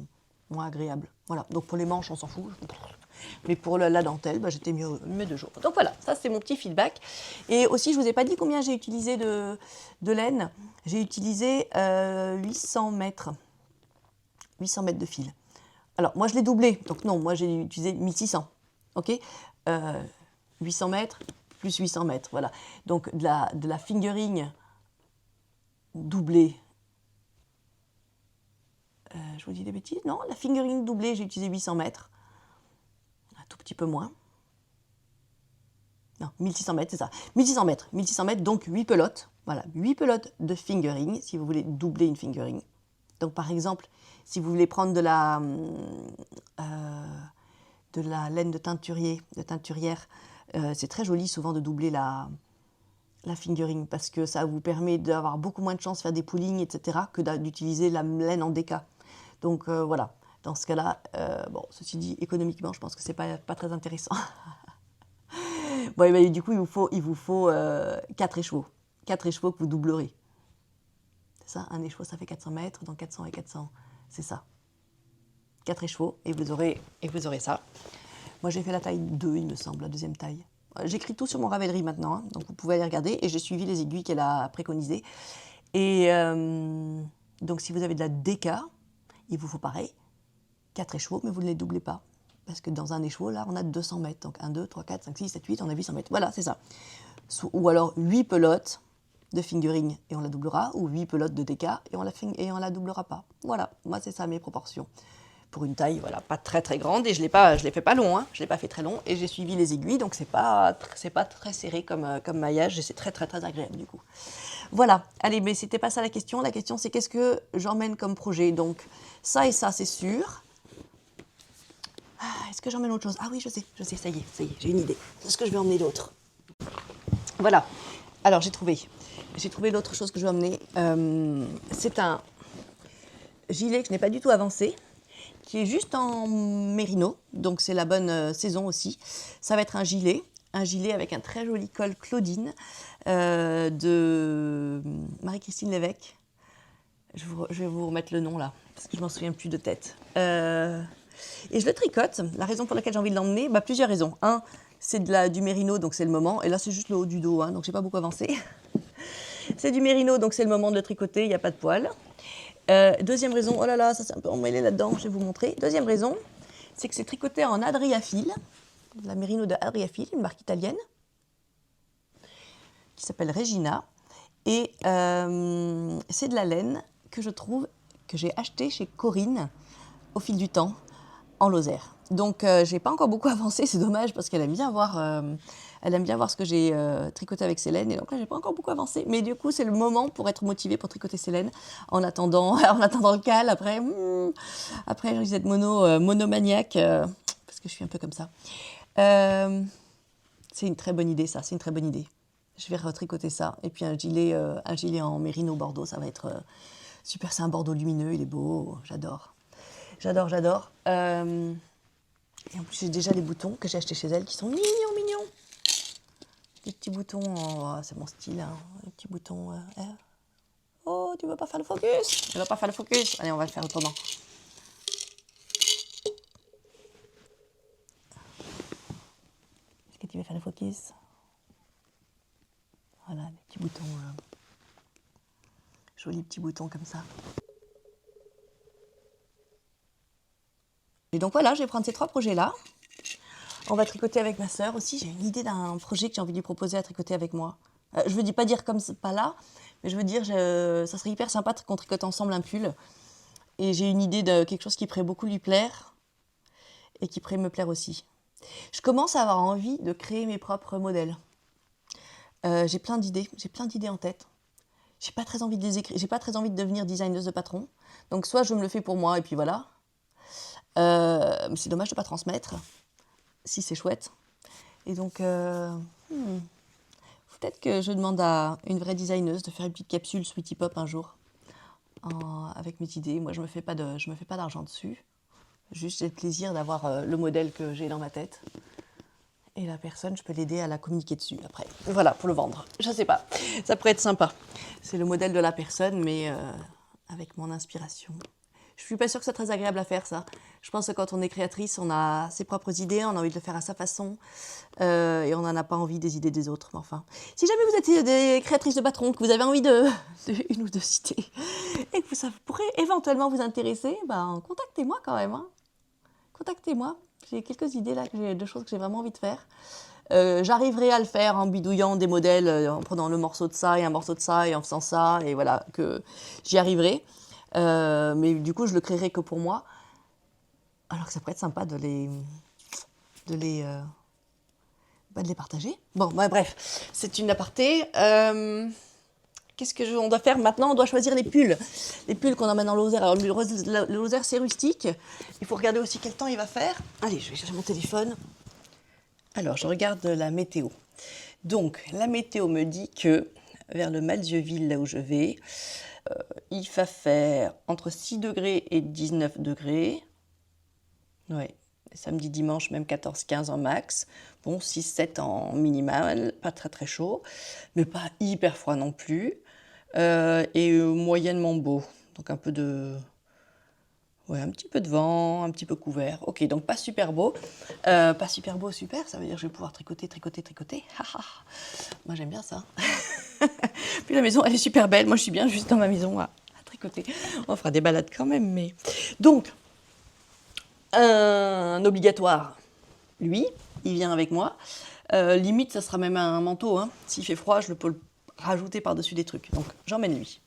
moins agréable. Voilà, donc pour les manches, on s'en fout. Mais pour la dentelle, bah, j'étais mieux 2 jours. Donc voilà, ça c'est mon petit feedback. Et aussi, je ne vous ai pas dit combien j'ai utilisé de laine. J'ai utilisé 800 mètres. 800 mètres de fil. Alors, moi je l'ai doublé. Donc non, moi j'ai utilisé 1600. Ok, 800 mètres plus 800 mètres. Voilà. Donc de la fingering doublée. Je vous dis des bêtises? Non, la fingering doublée, j'ai utilisé 800 mètres. Un tout petit peu moins. Non, 1600 mètres, c'est ça. 1600 mètres. 1600 mètres, donc 8 pelotes. Voilà, 8 pelotes de fingering, si vous voulez doubler une fingering. Donc, par exemple, si vous voulez prendre de la laine de teinturière, c'est très joli souvent de doubler la fingering parce que ça vous permet d'avoir beaucoup moins de chances de faire des poolings, etc., que d'utiliser la laine en déca. Donc, voilà. Dans ce cas-là, bon, ceci dit, économiquement, je pense que c'est pas très intéressant. Bon, ben, du coup, il vous faut 4 écheveaux. 4 écheveaux que vous doublerez. C'est ça, un écheveau, ça fait 400 mètres, donc 400 et 400, c'est ça. 4 écheveaux, et vous aurez ça. Moi, j'ai fait la taille 2, il me semble, la deuxième taille. J'écris tout sur mon Ravelry maintenant, hein, donc vous pouvez aller regarder, et j'ai suivi les aiguilles qu'elle a préconisées. Et donc, si vous avez de la déca, il vous faut pareil, 4 écheveaux, mais vous ne les doublez pas. Parce que dans un écheveau, là, on a 200 mètres. Donc 1, 2, 3, 4, 5, 6, 7, 8, on a 800 mètres. Voilà, c'est ça. Ou alors 8 pelotes de fingering et on la doublera, ou 8 pelotes de déca et on la doublera pas. Voilà, moi c'est ça mes proportions. Pour une taille, voilà, pas très très grande, et je l'ai fait pas long, hein, je l'ai pas fait très long, et j'ai suivi les aiguilles, donc c'est pas très serré comme maillage, et c'est très très très agréable du coup. Voilà, allez, mais c'était pas ça la question c'est qu'est-ce que j'emmène comme projet. Donc ça et ça c'est sûr. Est-ce que j'emmène autre chose? Ah oui, je sais, ça y est, j'ai une idée. C'est ce que je vais emmener d'autre. Voilà, alors j'ai trouvé l'autre chose que je vais emmener. C'est un gilet que je n'ai pas du tout avancé, qui est juste en mérino, donc c'est la bonne saison aussi. Ça va être un gilet avec un très joli col Claudine de Marie-Christine Lévesque. Je vais vous remettre le nom là, parce que je m'en souviens plus de tête. Et je le tricote. La raison pour laquelle j'ai envie de l'emmener, plusieurs raisons. Un, c'est du mérino, donc c'est le moment. Et là, c'est juste le haut du dos, hein, donc j'ai pas beaucoup avancé. C'est du mérino, donc c'est le moment de le tricoter, il n'y a pas de poils. Deuxième raison, oh là là, ça c'est un peu emmêlé là-dedans, je vais vous montrer. Deuxième raison, c'est que c'est tricoté en Adriafil, la mérino de Adriafil, une marque italienne, qui s'appelle Regina. Et c'est de la laine que j'ai achetée chez Corinne au fil du temps, en Lozère. Donc, j'ai pas encore beaucoup avancé, c'est dommage parce qu'elle aime bien voir ce que j'ai tricoté avec ses laines. Et donc là, j'ai pas encore beaucoup avancé. Mais du coup, c'est le moment pour être motivée pour tricoter ses laines en attendant le cal. Après, je risque d'être monomaniaque parce que je suis un peu comme ça. C'est une très bonne idée, ça. C'est une très bonne idée. Je vais retricoter ça. Et puis un gilet en mérino bordeaux, ça va être super. C'est un bordeaux lumineux, il est beau. J'adore. J'adore. Et en plus, j'ai déjà les boutons que j'ai achetés chez elle qui sont mignons. Des petits boutons, c'est mon style, hein. Des petits boutons. Oh, tu veux pas faire le focus? Tu veux pas faire le focus? Allez, on va le faire autrement. Est-ce que tu veux faire le focus? Voilà, des petits boutons. Jolis petits boutons comme ça. Et donc voilà, je vais prendre ces 3 projets-là. On va tricoter avec ma sœur aussi. J'ai une idée d'un projet que j'ai envie de lui proposer à tricoter avec moi. Je veux pas dire comme pas là, mais je veux dire, ça serait hyper sympa qu'on tricote ensemble un pull. Et j'ai une idée de quelque chose qui pourrait beaucoup lui plaire et qui pourrait me plaire aussi. Je commence à avoir envie de créer mes propres modèles. J'ai plein d'idées en tête. J'ai pas très envie de les écrire, j'ai pas très envie de devenir designeuse de patron. Donc soit je me le fais pour moi et puis voilà. Mais c'est dommage de pas transmettre, si c'est chouette. Et donc, peut-être que je demande à une vraie designeuse de faire une petite capsule Sweetie Pop un jour, avec mes idées. Moi, je me fais pas d'argent dessus. Juste, j'ai le plaisir d'avoir le modèle que j'ai dans ma tête. Et la personne, je peux l'aider à la communiquer dessus après. Voilà, pour le vendre. Je sais pas, ça pourrait être sympa. C'est le modèle de la personne, mais avec mon inspiration. Je suis pas sûre que c'est très agréable à faire, ça. Je pense que quand on est créatrice, on a ses propres idées, on a envie de le faire à sa façon, et on n'en a pas envie des idées des autres. Mais enfin, si jamais vous êtes des créatrices de patrons, que vous avez envie de une ou deux idées, et que ça pourrait éventuellement vous intéresser, ben, contactez-moi quand même. Hein. Contactez-moi. J'ai quelques idées là, de choses que j'ai vraiment envie de faire. J'arriverai à le faire en bidouillant des modèles, en prenant le morceau de ça et un morceau de ça et en faisant ça, et voilà, que j'y arriverai. Mais du coup, je le créerai que pour moi. Alors que ça pourrait être sympa de les partager. Bon, bah, bref, c'est une aparté. Qu'est-ce qu'on doit faire maintenant? On doit choisir les pulls. Les pulls qu'on emmène en Lozère. Alors, le Lozère, c'est rustique. Il faut regarder aussi quel temps il va faire. Allez, je vais chercher mon téléphone. Alors, je regarde la météo. Donc, la météo me dit que vers le Malzieuville, là où je vais, il va faire entre 6 degrés et 19 degrés. Ouais, samedi, dimanche, même 14-15 en max. Bon, 6-7 en minimal, pas très très chaud, mais pas hyper froid non plus. Et moyennement beau. Donc un peu de... Ouais, un petit peu de vent, un petit peu couvert. Ok, donc pas super beau. Pas super beau, super, ça veut dire que je vais pouvoir tricoter. Moi j'aime bien ça. Puis la maison, elle est super belle. Moi je suis bien juste dans ma maison à tricoter. On fera des balades quand même, mais... Donc, un obligatoire, lui, il vient avec moi. Limite, ça sera même un manteau. Hein. S'il fait froid, je peux le rajouter par-dessus des trucs. Donc, j'emmène lui.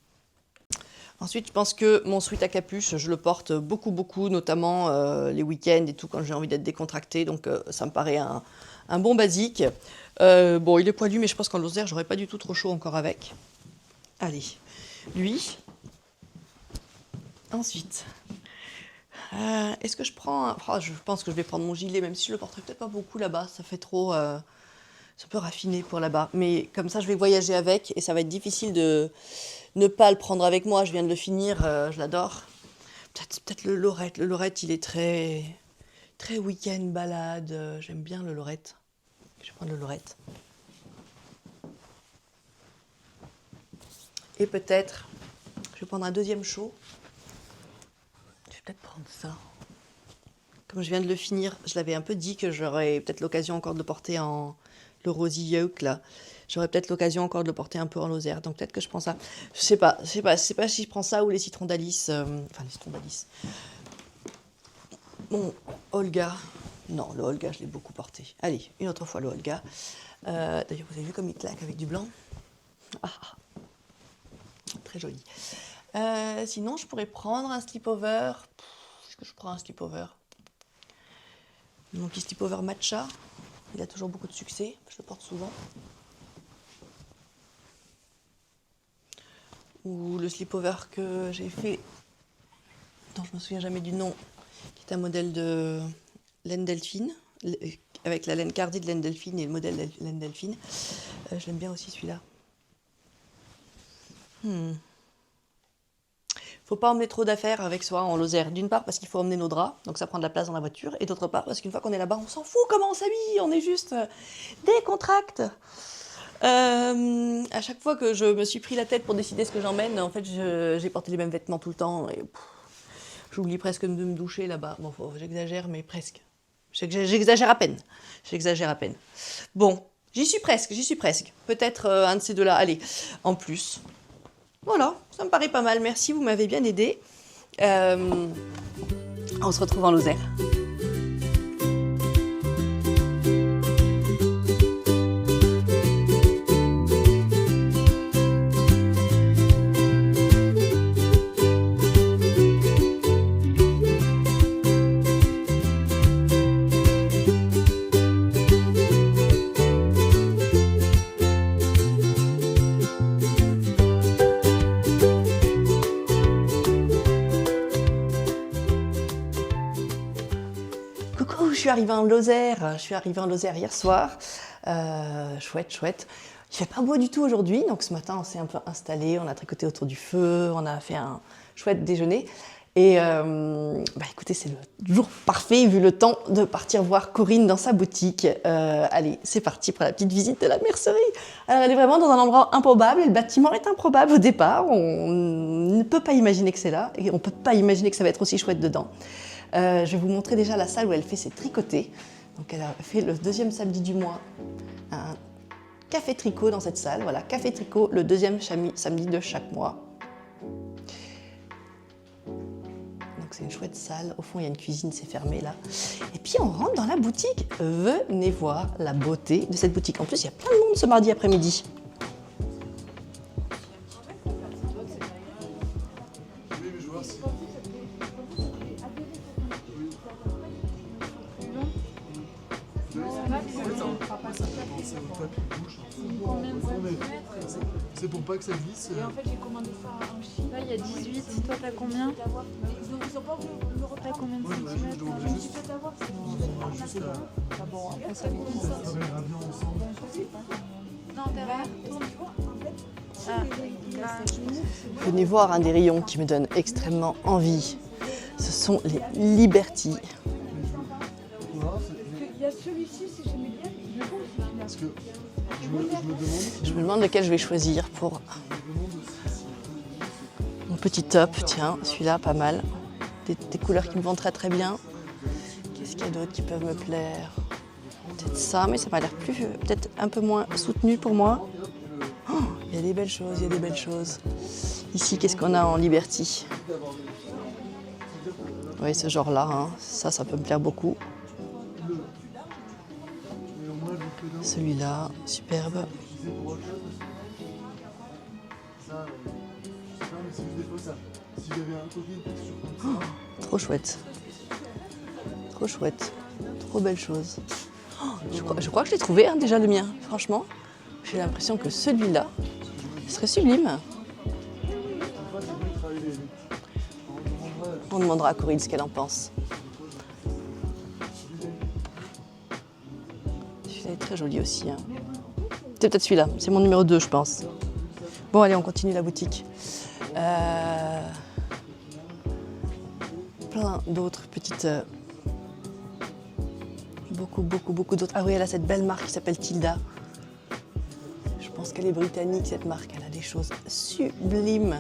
Ensuite, je pense que mon sweat à capuche, je le porte beaucoup, notamment les week-ends et tout, quand j'ai envie d'être décontractée. Donc, ça me paraît un bon basique. Bon, il est poilu, mais je pense qu'en Lozère, j'aurais pas du tout trop chaud encore avec. Allez, lui. Ensuite... est-ce que je prends... je pense que je vais prendre mon gilet, même si je le porterai peut-être pas beaucoup là-bas. Ça fait trop... c'est un peu raffiné pour là-bas. Mais comme ça, je vais voyager avec et ça va être difficile de ne pas le prendre avec moi. Je viens de le finir, je l'adore. Peut-être le Lorette. Le Lorette, il est très, très week-end balade. J'aime bien le Lorette. Je vais prendre le Lorette. Et peut-être, je vais prendre un deuxième chaud. Je vais peut-être prendre ça. Comme je viens de le finir, je l'avais un peu dit que j'aurais peut-être l'occasion encore de le porter en... Le Rosy Yoke, là. J'aurais peut-être l'occasion encore de le porter un peu en Lozère. Donc peut-être que je prends ça. Je sais pas si je prends ça ou les citrons d'Alice. Enfin, les citrons d'Alice. Bon, Olga. Non, le Olga, je l'ai beaucoup porté. Allez, une autre fois le Olga. D'ailleurs, vous avez vu comme il claque avec du blanc? Très joli. Sinon, je pourrais prendre un slip-over. Est-ce que je prends un slip-over? Mon petit slip-over matcha. Il a toujours beaucoup de succès. Je le porte souvent. Ou le slip-over que j'ai fait, dont je me souviens jamais du nom, qui est un modèle de laine delphine, avec la laine cardée de laine delphine et le modèle de laine delphine. J'aime bien aussi celui-là. Faut pas emmener trop d'affaires avec soi en Lozère. D'une part parce qu'il faut emmener nos draps, donc ça prend de la place dans la voiture, et d'autre part parce qu'une fois qu'on est là-bas, on s'en fout comment on s'habille, on est juste décontracte. À chaque fois que je me suis pris la tête pour décider ce que j'emmène, en fait, j'ai porté les mêmes vêtements tout le temps, et j'oublie presque de me doucher là-bas. Bon, j'exagère, mais presque. J'exagère à peine. Bon, j'y suis presque. Peut-être un de ces deux-là. Allez, en plus. Voilà, ça me paraît pas mal. Merci, vous m'avez bien aidé. On se retrouve en Lozère. arrivée en Lozère. Je suis arrivée en Lozère hier soir. Chouette, chouette. Il fait pas beau du tout aujourd'hui, donc ce matin on s'est un peu installé, on a tricoté autour du feu, on a fait un chouette déjeuner. Et écoutez, c'est le jour parfait vu le temps de partir voir Corinne dans sa boutique. Allez, c'est parti pour la petite visite de la mercerie. Alors elle est vraiment dans un endroit improbable, et le bâtiment est improbable au départ. On ne peut pas imaginer que c'est là, et on ne peut pas imaginer que ça va être aussi chouette dedans. Je vais vous montrer déjà la salle où elle fait ses tricotés. Donc elle a fait le deuxième samedi du mois un café tricot dans cette salle. Voilà, café tricot le deuxième samedi de chaque mois. C'est une chouette salle. Au fond, il y a une cuisine, c'est fermé là. Et puis, on rentre dans la boutique. Venez voir la beauté de cette boutique. En plus, il y a plein de monde ce mardi après-midi. C'est pour pas que ça glisse. Et en fait, j'ai commandé ça en Chine. Là, il y a 18. Toi, t'as combien? Ils ont pas voulu me reprendre. T'as combien de centimètres? Tu peux t'avoir. Bon, après, ça glisse. Non, derrière. Venez voir un des rayons qui me donne extrêmement envie. Ce sont les Liberty. Il y a celui-ci, si j'aime bien. Parce que je me demande lequel je vais choisir pour mon petit top. Tiens, celui-là, pas mal. Des couleurs qui me vont très très bien. Qu'est-ce qu'il y a d'autre qui peuvent me plaire? Peut-être ça, mais ça m'a l'air peut-être un peu moins soutenu pour moi. Oh, il y a des belles choses, il y a des belles choses. Ici, qu'est-ce qu'on a en Liberty? Oui, ce genre-là, hein. Ça peut me plaire beaucoup. Celui-là, superbe. Oh, trop chouette. Trop chouette. Trop belle chose. Oh, je crois que je l'ai trouvé, hein, déjà le mien. Franchement, j'ai l'impression que celui-là serait sublime. On demandera à Corinne ce qu'elle en pense. Celui-là est très joli aussi. Hein. C'est peut-être celui-là, c'est mon numéro 2, je pense. Bon, allez, on continue la boutique. Plein d'autres petites... Beaucoup d'autres. Ah oui, elle a cette belle marque qui s'appelle Tilda. Je pense qu'elle est britannique, cette marque. Elle a des choses sublimes.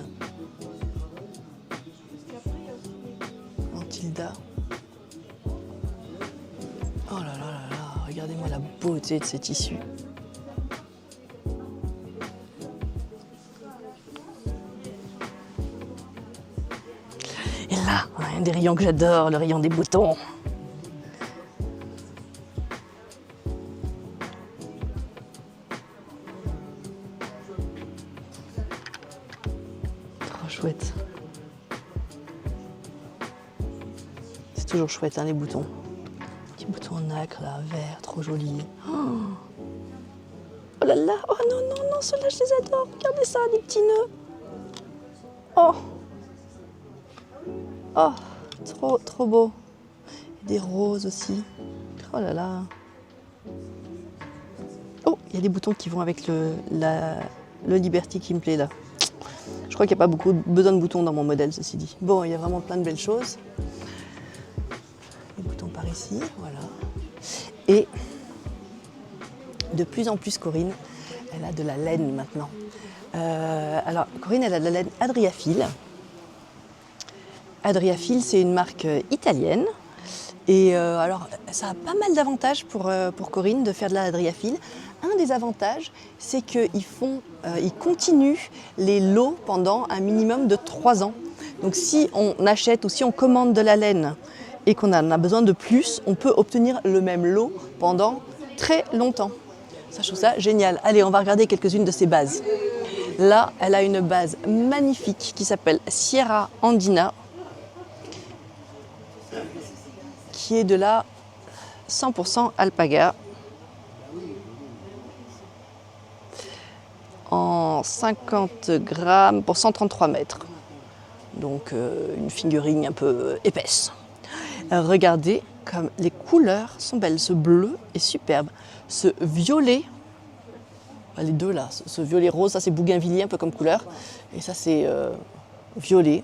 En Tilda. Oh là là là là, regardez-moi la beauté de ces tissus. Et là, on a un des rayons que j'adore, le rayon des boutons. Trop chouette. C'est toujours chouette, hein, les boutons. Petit bouton en nacre, là, vert, trop joli. Oh là là, oh non, non, non, ceux-là, je les adore. Regardez ça, des petits nœuds. Oh. Oh, trop beau. Et des roses aussi. Oh là là. Oh, il y a des boutons qui vont avec le Liberty qui me plaît là. Je crois qu'il n'y a pas beaucoup besoin de boutons dans mon modèle, ceci dit. Bon, il y a vraiment plein de belles choses. Les boutons par ici, voilà. Et de plus en plus, Corinne, elle a de la laine maintenant. Alors, Corinne, elle a de la laine Adriafil. Adriafil, c'est une marque italienne. Et alors, ça a pas mal d'avantages pour Corinne de faire de la Adriafil. Un des avantages, c'est qu'ils continuent les lots pendant un minimum de 3 ans. Donc si on achète ou si on commande de la laine et qu'on en a besoin de plus, on peut obtenir le même lot pendant très longtemps. Ça, je trouve ça génial. Allez, on va regarder quelques-unes de ses bases. Là, elle a une base magnifique qui s'appelle Sierra Andina, qui est de la 100% alpaga, en 50 grammes pour 133 mètres. Donc une figurine un peu épaisse. Regardez comme les couleurs sont belles. Ce bleu est superbe. Ce violet, les deux là, ce violet rose, ça c'est bougainvillier un peu comme couleur. Et ça c'est violet.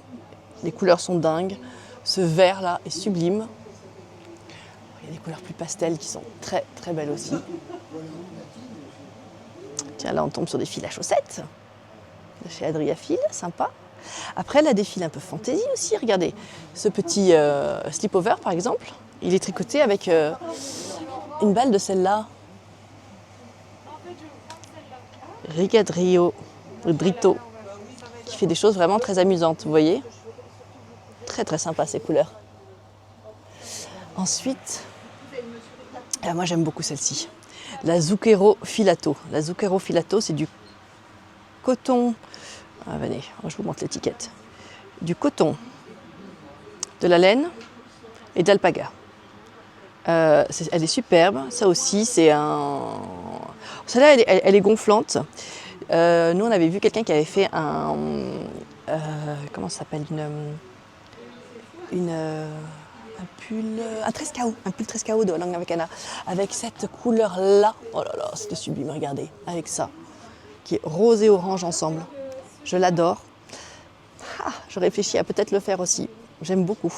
Les couleurs sont dingues. Ce vert là est sublime. Il y a des couleurs plus pastel qui sont très très belles aussi. Tiens, là on tombe sur des fils à chaussettes de chez Adriafil, sympa. Après, elle a des fils un peu fantaisie aussi. Regardez, ce petit slip-over par exemple, il est tricoté avec une balle de celle-là. Rigadrio, Drito, qui fait des choses vraiment très amusantes, vous voyez. Très très sympa ces couleurs. Ensuite, moi j'aime beaucoup celle-ci. La Zucchero Filato. La Zucchero Filato, c'est du coton. Ah, venez, je vous montre l'étiquette. Du coton, de la laine et d'alpaga. Elle est superbe. Ça aussi, c'est un. Celle-là, elle est gonflante. Nous, on avait vu quelqu'un qui avait fait un. Comment ça s'appelle un pull, un pull Trescao de Lange Avecana, avec cette couleur-là. Oh là là, c'était sublime, regardez, avec ça, qui est rose et orange ensemble. Je l'adore. Je réfléchis à peut-être le faire aussi. J'aime beaucoup.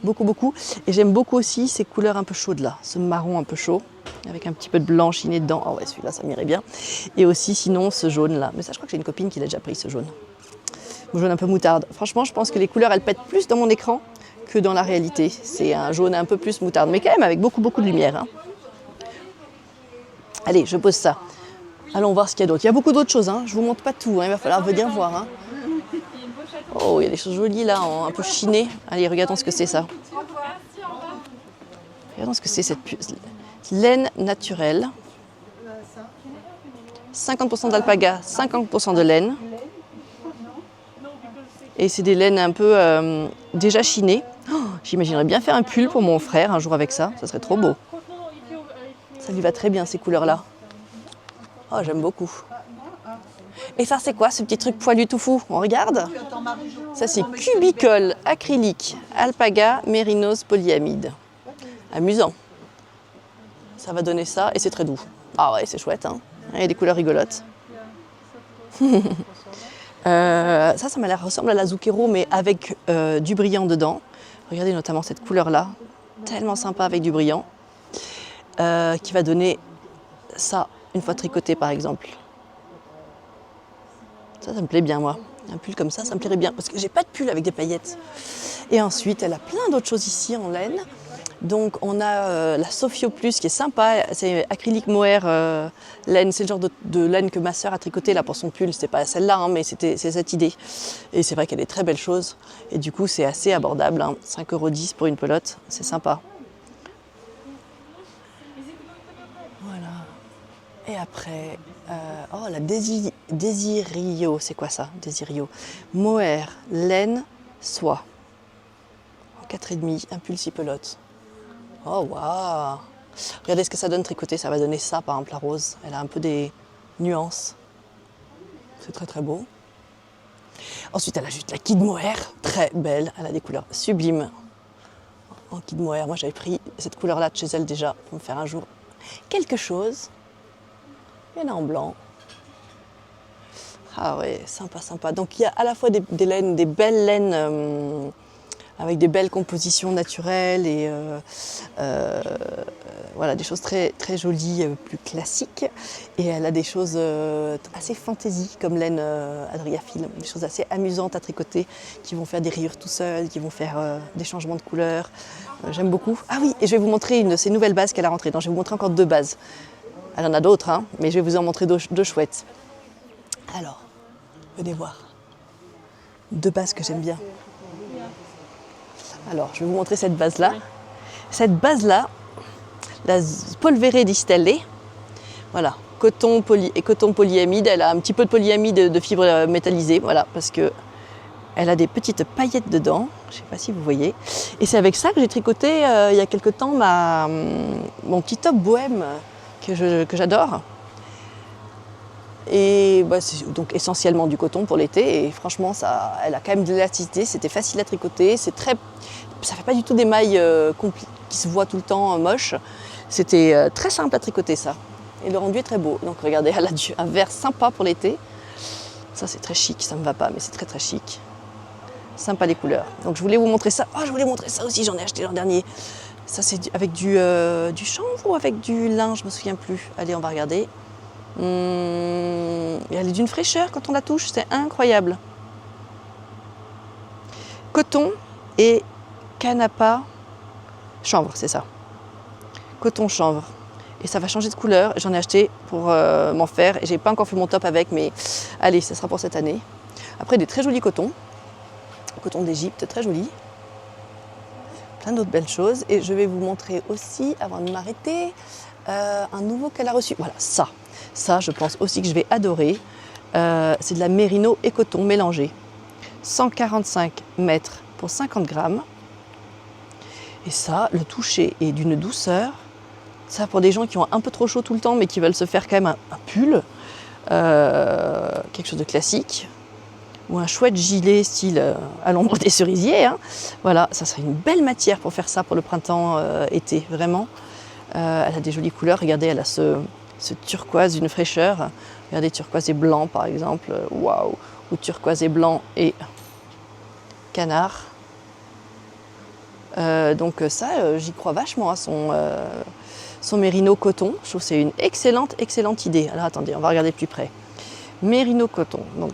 Beaucoup, beaucoup. Et j'aime beaucoup aussi ces couleurs un peu chaudes là, ce marron un peu chaud, avec un petit peu de blanc chiné dedans. Oh ouais, celui-là, ça m'irait bien. Et aussi, sinon, ce jaune là. Mais ça, je crois que j'ai une copine qui l'a déjà pris, ce jaune. Le jaune un peu moutarde. Franchement, je pense que les couleurs, elles pètent plus dans mon écran que dans la réalité. C'est un jaune un peu plus moutarde, mais quand même avec beaucoup, beaucoup de lumière. Hein. Allez, je pose ça. Allons voir ce qu'il y a d'autre. Il y a beaucoup d'autres choses, hein. Je ne vous montre pas tout, hein. Il va falloir venir voir. Hein. Oh, il y a des choses jolies là, un peu chinées. Allez, regardons ce que c'est ça. Regardons ce que c'est cette laine naturelle. 50% d'alpaga, 50% de laine. Et c'est des laines un peu déjà chinées. Oh, j'imaginerais bien faire un pull pour mon frère un jour avec ça. Ça serait trop beau. Ça lui va très bien ces couleurs-là. Oh, j'aime beaucoup. Et ça, c'est quoi ce petit truc poilu tout fou? On regarde? Ça, c'est cubicole, acrylique, alpaga, mérinos, polyamide. Amusant. Ça va donner ça et c'est très doux. Ah ouais, c'est chouette. Hein. Il y a des couleurs rigolotes. Ça m'a l'air ressemble à la Zucchero, mais avec du brillant dedans. Regardez notamment cette couleur-là, tellement sympa avec du brillant, qui va donner ça une fois tricoté par exemple. Ça me plaît bien moi. Un pull comme ça me plairait bien, parce que j'ai pas de pull avec des paillettes. Et ensuite, elle a plein d'autres choses ici en laine. Donc on a la Sophio Plus qui est sympa, c'est acrylique mohair laine, c'est le genre de laine que ma sœur a tricoté là pour son pull, c'était pas celle-là hein, mais c'est cette idée. Et c'est vrai qu'elle est très belle chose et du coup c'est assez abordable, hein. 5,10 € pour une pelote, c'est sympa. Voilà. Et après, la Desirio, c'est quoi ça? Desirio. Mohair, laine, soie. 4,5, un pull 6 pelotes. Oh waouh! Regardez ce que ça donne tricoté, ça va donner ça par exemple la rose. Elle a un peu des nuances. C'est très très beau. Ensuite elle a juste la kid mohair, très belle, elle a des couleurs sublimes. En kid mohair, moi j'avais pris cette couleur là de chez elle déjà pour me faire un jour quelque chose. Il y en a en blanc. Ah ouais, sympa, sympa. Donc il y a à la fois des laines, des belles laines avec des belles compositions naturelles et voilà, des choses très, très jolies, plus classiques. Et elle a des choses assez fantaisie comme laine Adriafil, des choses assez amusantes à tricoter qui vont faire des rayures tout seuls, qui vont faire des changements de couleurs. J'aime beaucoup. Ah oui, et je vais vous montrer une de ces nouvelles bases qu'elle a rentrées. Je vais vous montrer encore 2 bases. Elle en a d'autres, hein, mais je vais vous en montrer 2 chouettes. Alors, venez voir. 2 bases que j'aime bien. Alors, je vais vous montrer cette base-là. Cette base-là, la Polvere di Stelle, voilà, coton polyamide. Elle a un petit peu de polyamide de fibres métallisées, voilà, parce que elle a des petites paillettes dedans. Je ne sais pas si vous voyez. Et c'est avec ça que j'ai tricoté il y a quelque temps mon petit top bohème que j'adore. Et c'est donc essentiellement du coton pour l'été. Et franchement, elle a quand même de l'élasticité. C'était facile à tricoter. Ça fait pas du tout des mailles qui se voit tout le temps moche. C'était très simple à tricoter ça. Et le rendu est très beau. Donc regardez, elle a un vert sympa pour l'été. Ça c'est très chic, ça me va pas, mais c'est très très chic. Sympa les couleurs. Donc je voulais vous montrer ça. Oh, je voulais montrer ça aussi, j'en ai acheté l'an dernier. Ça c'est avec du chanvre ou avec du lin, je me souviens plus. Allez, on va regarder. Elle est d'une fraîcheur quand on la touche, c'est incroyable. Coton et canapa chanvre, c'est ça. Coton chanvre. Et ça va changer de couleur. J'en ai acheté pour m'en faire. Et j'ai pas encore fait mon top avec, mais allez, ça sera pour cette année. Après, des très jolis cotons. Coton d'Égypte, très joli. Plein d'autres belles choses. Et je vais vous montrer aussi, avant de m'arrêter, un nouveau qu'elle a reçu. Voilà, ça. Ça, je pense aussi que je vais adorer. C'est de la mérino et coton mélangé. 145 mètres pour 50 grammes. Et ça, le toucher est d'une douceur. Ça, pour des gens qui ont un peu trop chaud tout le temps, mais qui veulent se faire quand même un pull, quelque chose de classique, ou un chouette gilet style à l'ombre des cerisiers. Hein. Voilà, ça serait une belle matière pour faire ça pour le printemps-été, vraiment. Elle a des jolies couleurs. Regardez, elle a ce turquoise d'une fraîcheur. Regardez, turquoise et blanc, par exemple. Waouh! Ou turquoise et blanc et canard. Donc ça, j'y crois vachement à son mérino coton. Je trouve que c'est une excellente idée. Alors attendez, on va regarder plus près. Mérino coton, donc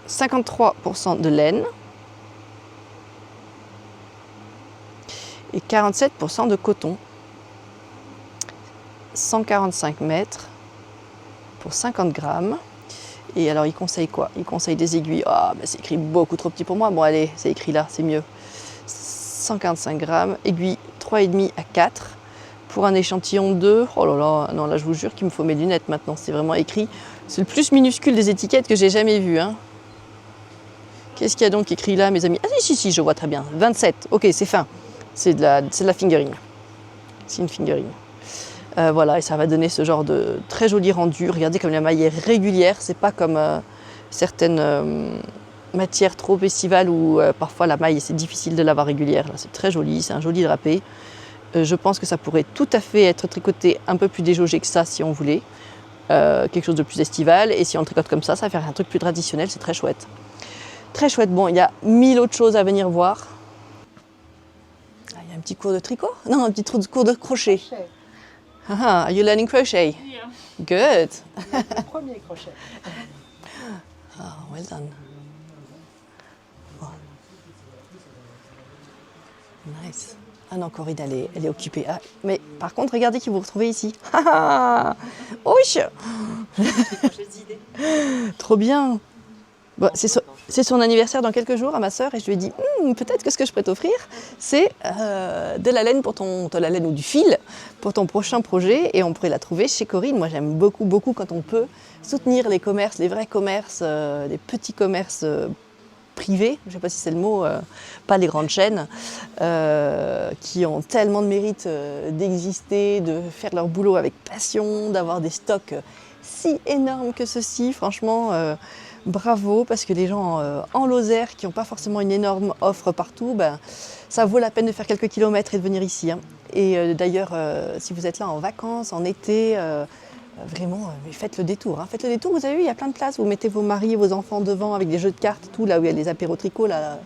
53% de laine et 47% de coton. 145 mètres pour 50 grammes. Et alors, il conseille quoi? Il conseille des aiguilles. Ah, ben c'est écrit beaucoup trop petit pour moi. Bon, allez, c'est écrit là, c'est mieux. 145 grammes, aiguille 3,5 à 4 pour un échantillon de... Oh là là, non, là, je vous jure qu'il me faut mes lunettes maintenant. C'est vraiment écrit. C'est le plus minuscule des étiquettes que j'ai jamais vu. Hein. Qu'est-ce qu'il y a donc écrit là, mes amis? Ah si, je vois très bien. 27, ok, c'est fin. C'est de la fingering. C'est une fingering. Voilà, et ça va donner ce genre de très joli rendu. Regardez comme la maille est régulière, c'est pas comme certaines matières trop estivales où parfois la maille c'est difficile de l'avoir régulière. Là, c'est très joli, c'est un joli drapé. Je pense que ça pourrait tout à fait être tricoté un peu plus déjaugé que ça si on voulait. Quelque chose de plus estival. Et si on le tricote comme ça va faire un truc plus traditionnel, c'est très chouette. Très chouette. Bon, il y a 1000 autres choses à venir voir. Ah, il y a un petit cours de tricot? Non, un petit cours de crochet. Are you learning crochet? Yeah. Good. Le premier crochet. Oh, well done. Oh. Nice. Ah non, Corinne, elle est occupée. Ah, mais par contre, regardez qui vous retrouvez ici. Oui. Trop bien. Bon, c'est son anniversaire dans quelques jours à ma sœur et je lui ai dit peut-être que ce que je pourrais t'offrir c'est de la laine de la laine ou du fil pour ton prochain projet et on pourrait la trouver chez Corinne. Moi j'aime beaucoup quand on peut soutenir les commerces, les vrais commerces, les petits commerces privés, je ne sais pas si c'est le mot, pas les grandes chaînes, qui ont tellement de mérite d'exister, de faire leur boulot avec passion, d'avoir des stocks si énormes que ceci, franchement. Bravo, parce que les gens en Lozère qui n'ont pas forcément une énorme offre partout, ben, ça vaut la peine de faire quelques kilomètres et de venir ici. Hein. Et d'ailleurs, si vous êtes là en vacances, en été, vraiment, faites le détour. Hein. Faites le détour, vous avez vu, il y a plein de places. Vous mettez vos maris et vos enfants devant avec des jeux de cartes, tout, là où il y a les apéros tricot, là.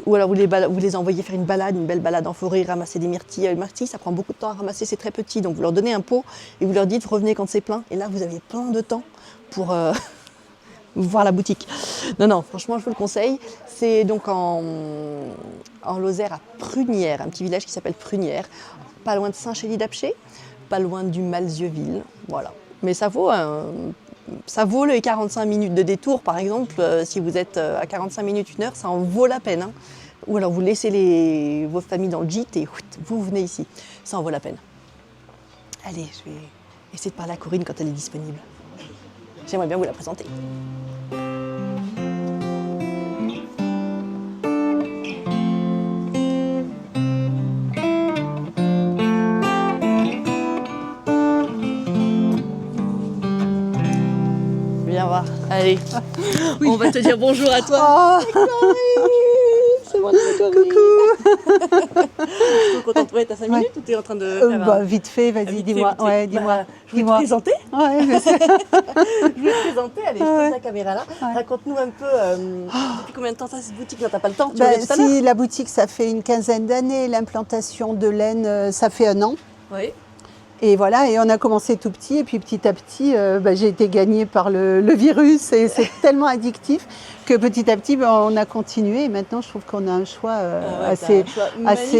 Ou alors vous les envoyez faire une belle balade en forêt, ramasser des myrtilles. Les myrtilles, ça prend beaucoup de temps à ramasser, c'est très petit. Donc vous leur donnez un pot et vous leur dites, revenez quand c'est plein. Et là, vous avez plein de temps pour... voir la boutique. Non, franchement, je vous le conseille. C'est donc en Lozère, à Prunières, un petit village qui s'appelle Prunières, pas loin de Saint-Chély-d'Apcher, pas loin du Malzieuxville. Voilà. Mais ça vaut les 45 minutes de détour, par exemple. Si vous êtes à 45 minutes, 1 heure, ça en vaut la peine. Hein. Ou alors vous laissez vos familles dans le gîte et vous venez ici. Ça en vaut la peine. Allez, je vais essayer de parler à Corinne quand elle est disponible. J'aimerais bien vous la présenter. Viens voir. Allez, oui. On va te dire bonjour à toi. Oh, Corinne, c'est demande photo. Coucou. Je suis trop contente. Ouais, t'as 5 minutes ou t'es en train de faire Bah, vite fait, vas-y, vite dis-moi. fait. Ouais, dis-moi. Bah, je vais te présenter. Ouais, je sais. Je vais te présenter. Allez, je Ouais. pose la caméra là. Ouais. Raconte-nous un peu depuis combien de temps ça, cette boutique? Non, t'as pas le temps. Tu Bah, reviens tout à l'heure. si la boutique, ça fait une quinzaine d'années. L'implantation de laine, ça fait 1 an. Oui. Et voilà, et on a commencé tout petit, et puis petit à petit, j'ai été gagnée par le virus, et c'est tellement addictif que petit à petit, on a continué, et maintenant je trouve qu'on a un choix assez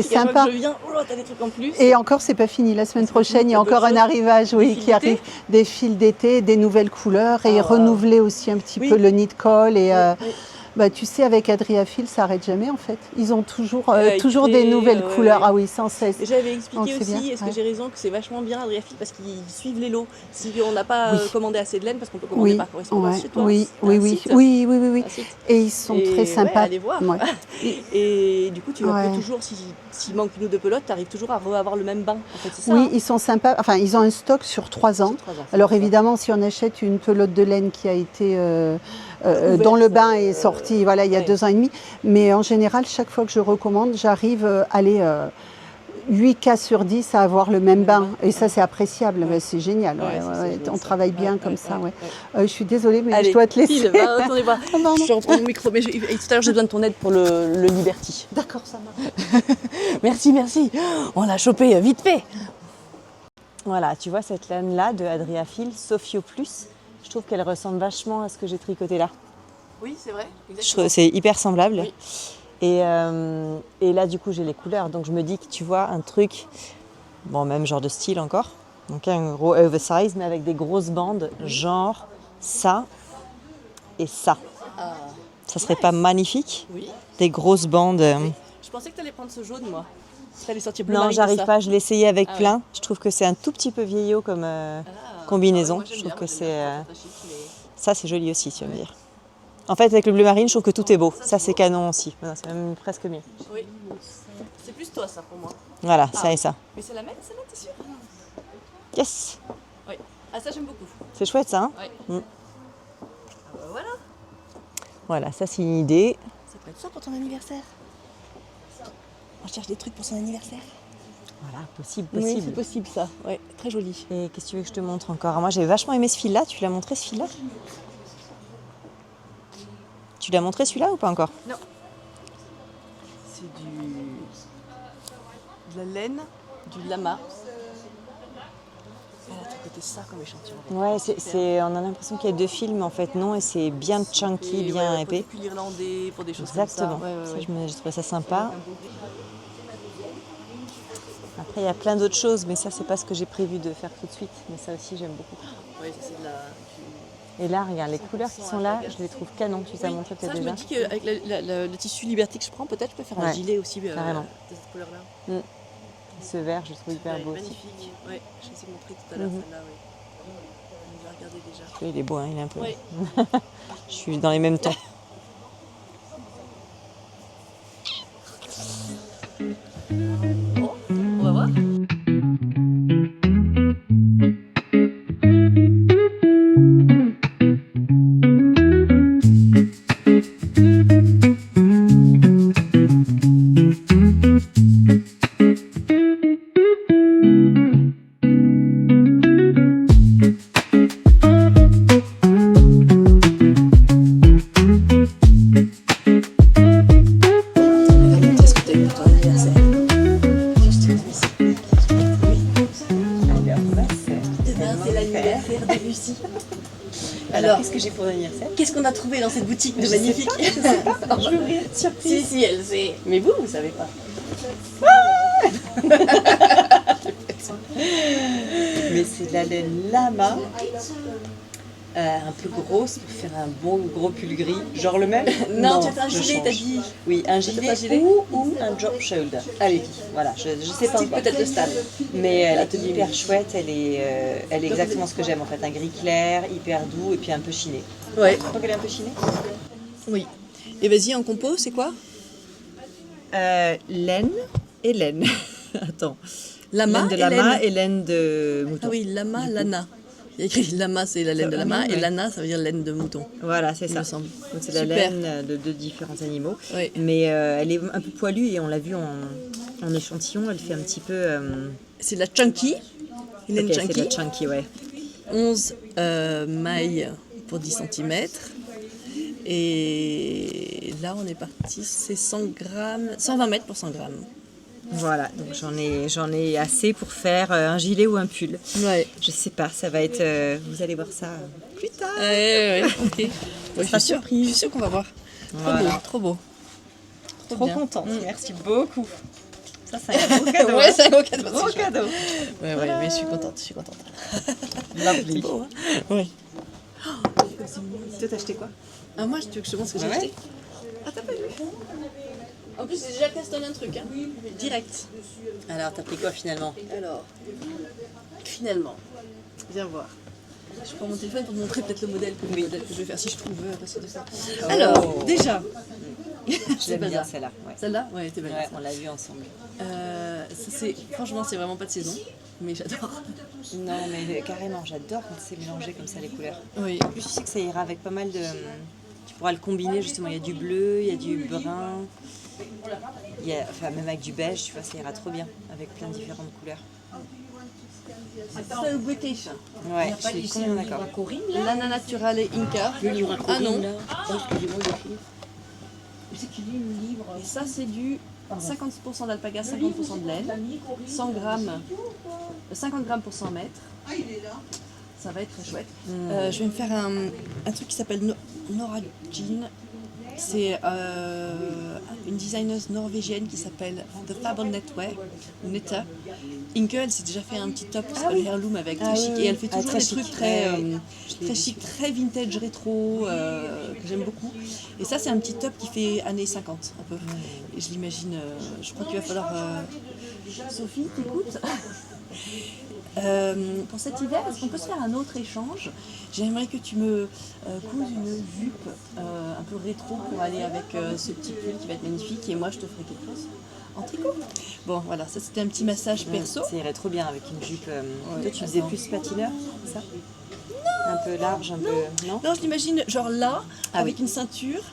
sympa. Je viens, oh, t'as des trucs en plus. Et encore, c'est pas fini. La semaine prochaine, il y a encore un arrivage Des fils qui arrive, d'été. des fils d'été, des nouvelles couleurs, et Ah, renouveler aussi un petit oui. peu le nid call. Et Oui. tu sais, avec Adriafil, ça n'arrête jamais en fait. Ils ont toujours, Ils toujours créent, des nouvelles ouais, couleurs. ouais. Ah oui, sans cesse. Et j'avais Donc, expliqué c'est aussi, bien, est-ce ouais. que j'ai raison, que c'est vachement bien Adriafil parce qu'ils suivent les lots. Si on n'a pas Oui. commandé assez de laine, parce qu'on peut commander Oui, par correspondance ouais, chez toi. oui, T'as oui, un oui, site, oui, oui, oui, oui. un site. Et ils sont Et très sympas. Ouais, allez voir. Ouais. Et du coup, tu Ouais. peux toujours, s'il manque une ou deux pelotes, tu arrives toujours à avoir le même bain. En fait, c'est ça. Oui, hein. ils sont sympas. Enfin, ils ont un stock sur 3 ans. Sur 3 ans, c'est Alors ça. évidemment, si on achète une pelote de laine qui a été Ouverte, dont le bain est sorti, voilà, il y a ouais. 2 ans et demi. Mais en général, chaque fois que je recommande, j'arrive à aller 8 cas sur 10 à avoir le même bain. Et ça, c'est appréciable. Ouais. Mais c'est génial. Ouais, Ouais, ça, ouais, c'est ouais. génial, On ça. travaille bien Ouais, comme ouais, ça. ouais, Ouais. ouais. Je suis désolée, mais Allez, je dois te laisser. file, va, retournez voir. Ah, pardon. Je reprends mon micro, mais tout à l'heure j'ai besoin de ton aide pour le Liberty. D'accord, ça marche. Merci, merci. On l'a chopé vite fait. Voilà, tu vois cette laine-là de Adriafil, Sophio Plus, je trouve qu'elle ressemble vachement à ce que j'ai tricoté là. Oui, c'est vrai. Je trouve c'est hyper semblable. Oui. Et là, du coup, j'ai les couleurs. Donc, je me dis que tu vois un truc, bon, même genre de style encore. Donc, un gros oversize, mais avec des grosses bandes, genre ça et ça. Ça serait pas magnifique? Oui. Des grosses bandes. Je pensais que tu allais prendre ce jaune, moi. Tu allais sortir bleu Non, marine, j'arrive ça. pas. Je l'ai essayé avec Ah ouais. plein. Je trouve que c'est un tout petit peu vieillot comme combinaison. Moi, j'aime Je bien, trouve que moi, j'aime bien, c'est. c'est très chic, mais- Ça, c'est joli aussi, tu vas me dire. En fait, avec le bleu marine, je trouve que tout est beau. Ça, c'est canon aussi. Voilà, c'est même presque mieux. Oui. C'est plus toi, ça, pour moi. Voilà, ça et ça. Mais c'est la même, celle-là, t'es sûre? Yes! Oui. Ah, ça, j'aime beaucoup. C'est chouette, ça, hein? Ouais. Mm. Ah bah voilà. Voilà, ça, c'est une idée. Ça peut être ça pour ton anniversaire. On cherche des trucs pour son anniversaire. Voilà, possible, Oui, c'est possible. possible, ça. Ouais, très joli. Et qu'est-ce que tu veux que je te montre encore? Alors, moi, j'ai vachement aimé ce fil-là. Tu l'as montré, ce fil-là? Tu l'as montré, celui-là, ou pas encore? C'est de la laine, du lama. Elle a tricoté ça comme échantillon. Ouais, on a l'impression qu'il y a 2 fils, mais en fait, non. Et c'est bien chunky, Et bien ouais, épais. pour des pulls irlandais, pour des choses Exactement. comme ça. Ouais, ouais, Ça, ouais. j'ai trouvé ça sympa. Après, il y a plein d'autres choses, mais ça, c'est pas ce que j'ai prévu de faire tout de suite. Mais ça aussi, j'aime beaucoup. Ouais, ça, c'est de la... Et là, regarde, les couleurs qui sont là, je les trouve canon. Tu t'as Oui, montré ça, peut-être je déjà. me dis qu'avec le tissu Liberty que je prends, peut-être je peux faire un Ouais, gilet aussi carrément. de cette couleur-là. Ce vert, je le trouve hyper Ouais, beau aussi. magnifique. Ouais, je les ai montré tout à l'heure, Mhm. celle-là, ouais. On va regarder déjà. Il est beau, hein, il est un peu. Ouais. Je suis dans les mêmes temps. Bon, on va voir. Qu'est-ce que t'as eu pour ton anniversaire? Demain, c'est l'anniversaire de Lucie. Alors, qu'est-ce que j'ai pour l'anniversaire? qu'est-ce qu'on a trouvé dans cette boutique de Je sais magnifique? pas, je sais pas. Je veux rien de surprise. Si, elle sait. Mais vous savez pas. Mais c'est de la laine lama, un peu grosse pour faire un bon gros pull gris. Genre le même? Non, tu as fait un je gilet, change. t'as dit. Oui, un fait gilet, un gilet ou un drop shoulder. Allez, voilà, je sais pas Style encore. peut-être le stade. Mais elle La est tenue. hyper chouette, elle est exactement ce que j'aime en fait. Un gris clair, hyper doux et puis un peu chiné. Ouais. Tu crois qu'elle est un peu chinée? Oui. Et vas-y, en compo, c'est quoi? Laine et laine. Attends. Lama Laine de et lama laine. et laine de mouton. Ah oui, lama, lana. Il y a écrit lama, c'est la laine de lama, oui, et oui. lana, ça veut dire laine de mouton, Voilà, c'est il ça. me semble. Donc c'est la Super. laine de deux différents animaux. Oui. Mais elle est un peu poilue et on l'a vu en échantillon. Elle fait un petit peu. C'est de la chunky, laine Ok, c'est chunky. de la chunky, ouais. 11 mailles pour 10 cm. Et là, on est parti, c'est 100 grammes, 120 mètres pour 100 grammes. Voilà, donc j'en ai assez pour faire un gilet ou un pull. Ouais. Je sais pas, ça va être. Vous allez voir ça plus tard. Ouais, ok. Ouais, je sera suis sûre, surprise. je suis sûre qu'on va voir. Trop Voilà. beau, trop beau. Trop bien. contente, merci beaucoup. Ça, c'est un gros cadeau. Ouais, c'est un gros cadeau. Gros c'est chouette. cadeau. Ouais, ouais, mais je suis contente, je suis contente. Lovely. C'est beau, hein. Oui. Tu t'as acheté quoi? Ah, moi, tu veux que je te montre ce que j'ai Ouais. acheté? Ah, t'as pas vu? En plus, j'ai déjà testé un truc, hein. Direct. Alors, t'as pris quoi finalement? Alors, finalement, viens voir. Je prends mon téléphone pour te montrer peut-être le modèle que je vais faire si je trouve parce que de ça. Alors, déjà, Je l'aime bien bazar. celle-là. Ouais. Celle-là, ouais, t'es belle. Ouais, on l'a vu ensemble. Franchement, c'est vraiment pas de saison, mais j'adore. Non, mais carrément, j'adore quand c'est mélangé comme ça les couleurs. Oui. En plus, tu sais que ça ira avec pas mal de. Tu pourras le combiner justement. Il y a du bleu, il y a du brun, enfin même avec du beige, tu vois, ça ira trop bien avec plein de différentes couleurs. C'est British. Ouais, je suis complètement d'accord. Lana Naturale Inca. Ah non. Et ça, c'est du 50% d'alpaga, 50% de laine. 100 grammes, 50 grammes pour 100 mètres. Ça va être très chouette. Je vais me faire un truc qui s'appelle Nora Jean. C'est une designeuse norvégienne qui s'appelle The Fable Netwear, ou Netta. Inke, elle s'est déjà fait un petit top qui s'appelle Heirloom avec très chic. Et elle fait toujours très des chic. trucs très, Ouais, très chic, très vintage, rétro, que j'aime beaucoup. Et ça, c'est un petit top qui fait années 50, un peu. Et je l'imagine, je crois qu'il va falloir... Sophie, t'écoutes pour cet hiver, est-ce qu'on peut se faire un autre échange? J'aimerais que tu me couses une jupe un peu rétro pour aller avec ce petit pull qui va être magnifique et moi je te ferai quelque chose en tricot. Bon voilà, ça c'était un petit massage perso. Ça irait trop bien avec une jupe. Toi, tu faisais plus patineur, c'est ça? Un peu large, un peu. Non? Non, je l'imagine genre là, Ah avec oui. une ceinture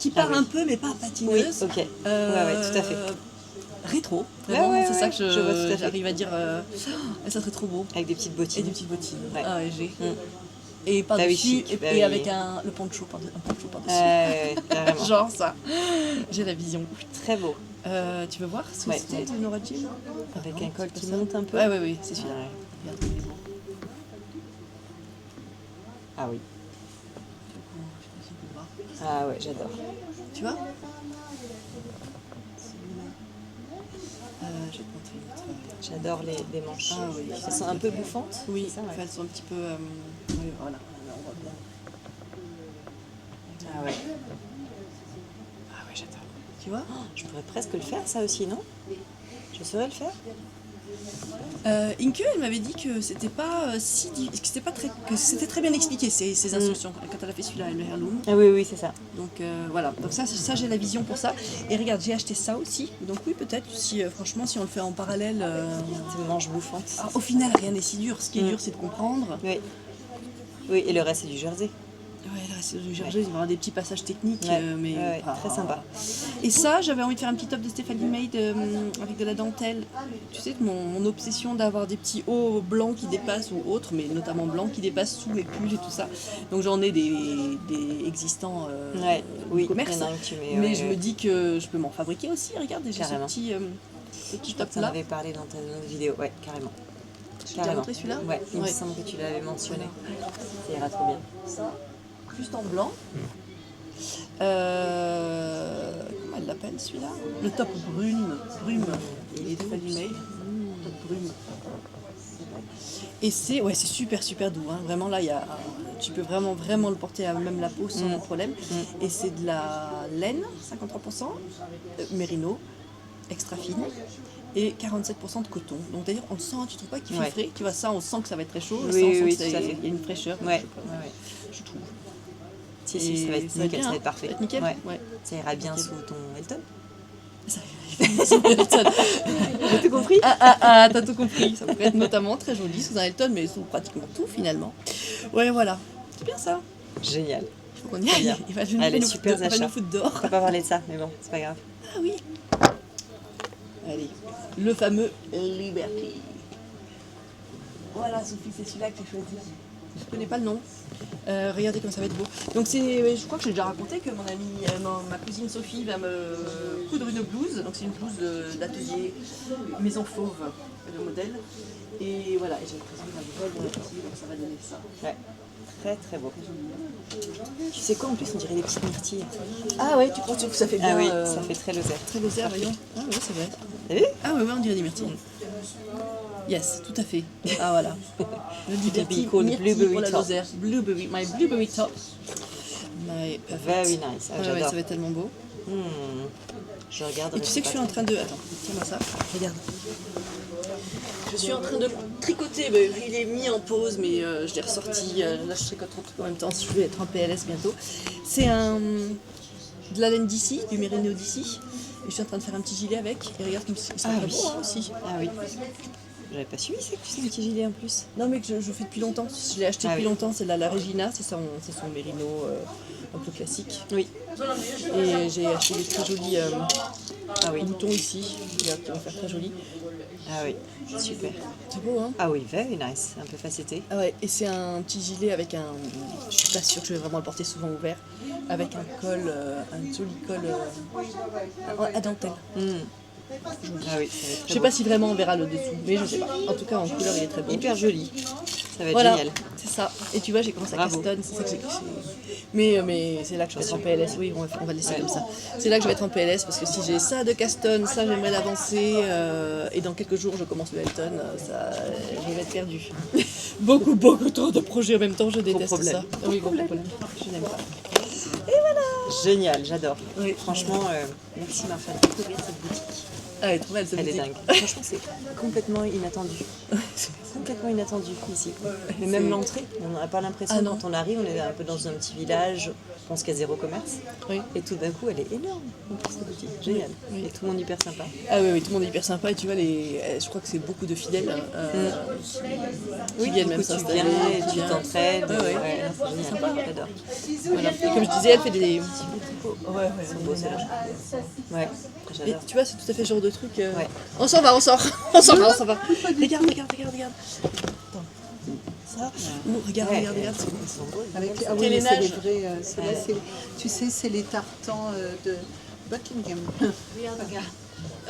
qui part oui. un peu mais pas Oui, patineuse. ok. Ouais, tout à fait. Rétro, vraiment, ouais, c'est ouais, ça que je vois tout à fait. j'arrive à dire. Ça serait trop beau. Avec des petites Et bottines. des petites bottines. Ouais. Ah ouais, j'ai. Mm. Et par-dessus, oui, chic. et, Bah et oui. avec le poncho par-dessus. Carrément. Genre ça. J'ai la vision. Très beau. Tu veux voir ce que Ouais, c'était ouais. de Nora Jean? Avec Pardon, un col c'est qui pas ça. monte un peu. Ouais, oui, c'est celui-là. Ouais. Regarde comme il est beau. Ah oui. Je sais pas si on peut le voir. Ah ouais, j'adore. Tu vois? Je vais te montrer une autre. J'adore les manches. Ah oui. Elles sont un peu bouffantes. Oui, c'est ça, ouais. enfin, elles sont un petit peu. Oui, voilà. Là, on voit bien. Ah ouais. Ah ouais, j'adore. Tu vois? Je pourrais presque le faire, ça aussi, non? Je saurais le faire. Inke, elle m'avait dit que c'était pas que c'était pas très, que c'était très bien expliqué ces instructions quand elle a fait celui-là, le Heirloom. Ah oui, oui, c'est ça. Donc voilà, donc ça j'ai la vision pour ça. Et regarde, j'ai acheté ça aussi. Donc oui, peut-être si franchement si on le fait en parallèle. Des manches bouffantes. Au final, rien n'est si dur. Ce qui est dur, c'est de comprendre. Oui. Oui, et le reste, c'est du jersey. Ouais, là, c'est du jersey, il va y avoir des petits passages techniques, Ouais, mais ouais, très sympa. Et ça, j'avais envie de faire un petit top de Stephanie Made avec de la dentelle. Tu sais, mon obsession d'avoir des petits hauts blancs qui dépassent ou autres, mais notamment blancs qui dépassent sous mes pulls et tout ça. Donc j'en ai des existants Ouais, au oui, commerce, il y en a un que tu mets, mais ouais, je ouais. me dis que je peux m'en fabriquer aussi. Regarde, j'ai ce Carrément. petit Je crois que tu en top là. avais parlé dans ta autre vidéo. Ouais, carrément. Je t'ai montré celui-là. Ouais, il me Ouais. semble que tu l'avais mentionné. Ça ira trop bien. Ça, juste en blanc. Comment elle l'appelle celui-là? Le top brume. Il est de Fanny May. Top brume. Et c'est super doux. Hein. Vraiment là, tu peux vraiment le porter à même la peau sans problème. Et c'est de la laine, 53%, mérino, extra fine. Et 47% de coton. Donc d'ailleurs, on le sent, tu trouves pas qu'il fait Ouais. frais? Tu vois ça, on sent que ça va être très chaud. Oui, Ça, on oui, sent oui, que tout à fait. il y a une fraîcheur. Ouais, Je trouve. Si, ça va être nickel, bien, ça va hein. être parfait. Ça va être nickel. Ouais. Ouais. Ça ira bien Nickel. sous ton Elton. J'ai tout compris. T'as tout compris. Ça pourrait être notamment très joli sous un Elton, mais sous pratiquement tout finalement. Ouais, voilà. C'est bien ça. Génial. Faut qu'on y aille. Il va Allez, nous super foutre- il va achat. nous foutre dehors. On va pas parler de ça, mais bon, c'est pas grave. Ah oui. Allez, le fameux Liberty. Voilà, Sophie, c'est celui-là que j'ai choisi. Je connais pas le nom. Regardez comme ça va être beau. Donc je crois que j'ai déjà raconté que mon amie, ma cousine Sophie va me coudre une blouse. Donc c'est une blouse d'atelier maison fauve, le modèle. Et voilà, et j'ai l'impression d'un vol aussi, donc ça va donner ça. Ouais. Très très beau. Tu sais quoi, en plus on dirait des petites myrtilles. Ah ouais, tu crois que ça fait bien Ah oui, ça fait très Lozère. très Lozère, voyons. Ah ouais, c'est vrai. T'as vu? Ah ouais, on dirait des myrtilles. Yes, tout à fait. Ah voilà. Le Liberty be called myrtille blueberry pour la top. Lozère. Blueberry, my blueberry top. My perfect. Very nice. Ah, Ouais, ouais, j'adore. ça va être tellement beau. Je regarde. Et tu sais que je suis en train de... Attends, tiens-moi ça. Regarde. Je suis en train de tricoter. Bah, il est mis en pause, mais je l'ai ressorti. Là, je tricote trop en même temps. Je vais être en PLS bientôt. C'est de la laine d'ici, du mérino d'ici. Et je suis en train de faire un petit gilet avec. Et regarde comme c'est très beau hein, aussi. Ah oui. J'avais pas suivi ça que tu sais un petit gilet en plus. Non mais que je fais depuis longtemps, je l'ai acheté Ah depuis oui. longtemps, c'est la Regina, c'est son mérino un peu classique. Oui. Et j'ai acheté des très jolis Ah oui. boutons ici, qui vont faire très joli. Ah oui. Super. C'est beau hein. Ah oui, very nice. Un peu facetté. Ah ouais, et c'est un petit gilet avec un... Je suis pas sûre que je vais vraiment le porter souvent ouvert, avec un col, un joli col à dentelle. Ah oui, ça va être Je très sais beau. pas si vraiment on verra le dessous, mais je sais pas. En tout cas en couleur il est très beau. Hyper joli. Ça va être Voilà, génial. c'est ça. Et tu vois, j'ai commencé à Bravo. Caston, c'est ça que mais c'est là que je vais être en PLS, oui, on va laisser comme ça. C'est là que je vais être en PLS parce que si j'ai ça de Caston, ça j'aimerais l'avancer et dans quelques jours je commence le Elton, ça je vais être perdue. beaucoup trop de projets en même temps, je déteste problème. ça. Ah oui, gros problème. Je n'aime pas. Génial, j'adore. Oui. Franchement, merci Marfa de découvrir cette boutique. Ah, elle est trop belle cette Elle est boutique. dingue. Franchement, c'est complètement inattendu. Complètement inattendu ici. Mais même l'entrée, on n'a pas l'impression Ah non. quand on arrive, on est un peu dans un petit village, je pense qu'il y a zéro commerce. Oui. Et tout d'un coup, elle est énorme, cette boutique. Génial. Oui. Et tout le monde hyper sympa. Ah oui, tout le monde est hyper sympa et tu vois, je crois que c'est beaucoup de fidèles qui viennent même Du coup, tu s'installer. viens et tu viens. t'entraides. Ouais, ouais. Ouais, non, c'est génial. Sympa. J'adore. Voilà. Et comme je disais, elle fait des... Ouais, Ils sont beaux, ceux-là. Ouais, Et j'adore. tu vois, c'est tout à fait ce genre de truc. Ouais. On s'en va. On s'en va. Regarde. Attends. Ça. Oh, regarde. Ouais, C'est ils sont beaux. Avec, C'est ah oui, quel mais c'est les énage vrais. Ceux-là, tu sais, c'est les tartans de Buckingham. Regarde.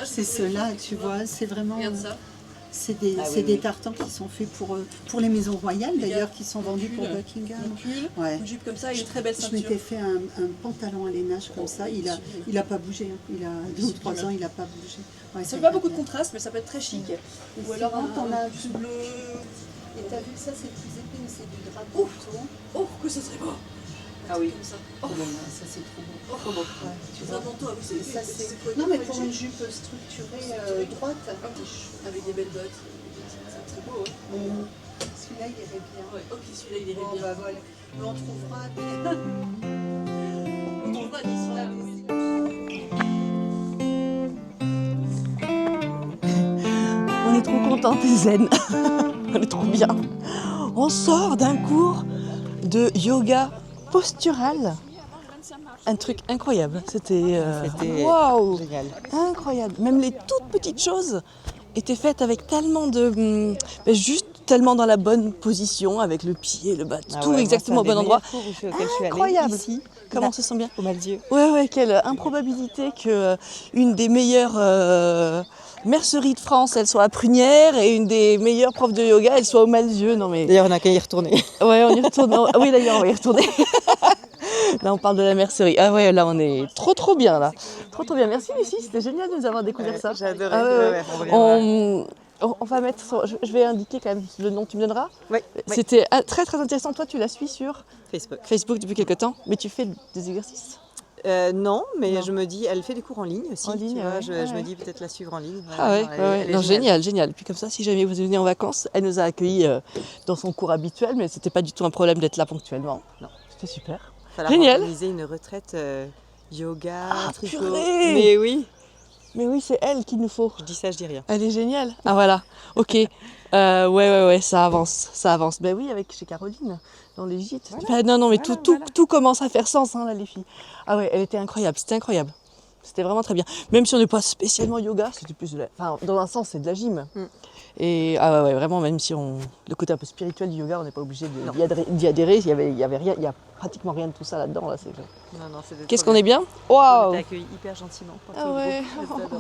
C'est ceux-là, tu vois, c'est vraiment. Regarde ça. C'est des, Ah oui, c'est des oui. tartans qui sont faits pour les maisons royales d'ailleurs, qui sont vendus pour Buckingham. Pull, Ouais. une jupe comme ça et une très belle Je ceinture. m'étais fait un pantalon à lainage comme ça, il a pas bougé, hein. Il a 2 ou 3 ans, il a pas bougé. Ouais, Ça c'est fait pas bien. beaucoup de contraste, mais ça peut être très chic. Ou alors T'en as un plus bleu. Et t'as vu ça, c'est plus épais, mais c'est du drap de coton. Oh, que ce serait beau. Ah oui. Comme ça. Oh, ça c'est trop beau. Trop beau. Ouais, tu C'est vois. un manteau, oui, Ça, c'est... Non mais pour une jupe structurée droite, avec des belles bottes. C'est très beau, hein. celui-là il irait bien. Ouais, ok, celui-là il irait Bon, bien. bah voilà. Mais on trouvera On trouvera d'ici là. On est trop contents, et zen. On est trop bien. On sort d'un cours de yoga postural. Un truc incroyable. C'était waouh, Génial. incroyable. Même les toutes petites choses étaient faites avec tellement de juste tellement dans la bonne position, avec le pied, le bas, tout exactement au bon endroit. Incroyable. Ici, Comment on se sent bien. au Malzieu. Ouais, quelle improbabilité que une des meilleures merceries de France, elle soit à Prunières, et une des meilleures profs de yoga, elle soit au Malzieu. Non mais D'ailleurs, on n'a qu'à y retourner. ouais, on y retourne. Ah oui, d'ailleurs, on va y retourner. Là, on parle de la mercerie. Ah ouais, là, on est trop bien là. Trop bien. Merci Lucie, c'était génial de nous avoir découvert ça. J'ai adoré. Ah ouais. On reviendra. On va mettre, je vais indiquer quand même le nom que tu me donneras. Oui, C'était très intéressant. Toi, tu la suis sur Facebook. Facebook depuis quelques temps, mais tu fais des exercices. Non, mais Non. je me dis, elle fait des cours en ligne aussi. En ligne, tu vois, ouais. je me dis peut-être la suivre en ligne. Ah ouais, Vraiment, elle est Non, géniale. génial. Puis comme ça, si jamais vous venez en vacances, elle nous a accueillis dans son cours habituel, mais c'était pas du tout un problème d'être là ponctuellement. Non. C'était super. Il fallait Génial. organiser une retraite yoga, tricot. purée. Mais oui. Mais oui, c'est elle qu'il nous faut. Je dis ça, je dis rien. Elle est géniale. Ah voilà, ok. Ouais, ça avance, ça avance. Ben oui, avec chez Caroline, dans les gîtes. Voilà. Non, mais Voilà, tout commence à faire sens, hein, là, les filles. Ah ouais, elle était incroyable, c'était incroyable. C'était vraiment très bien. Même si on n'est pas spécialement yoga, c'était plus de la... Enfin, dans un sens, c'est de la gym. Et ah ouais, vraiment, même si le côté un peu spirituel du yoga, on n'est pas obligé d'y adhérer. Il y avait rien, il y a pratiquement rien de tout ça là-dedans. Là, c'est... Non, c'était Qu'est-ce trop qu'on est bien? On Waouh! t'a accueilli hyper gentiment par tout Ah le ouais. groupe. C'était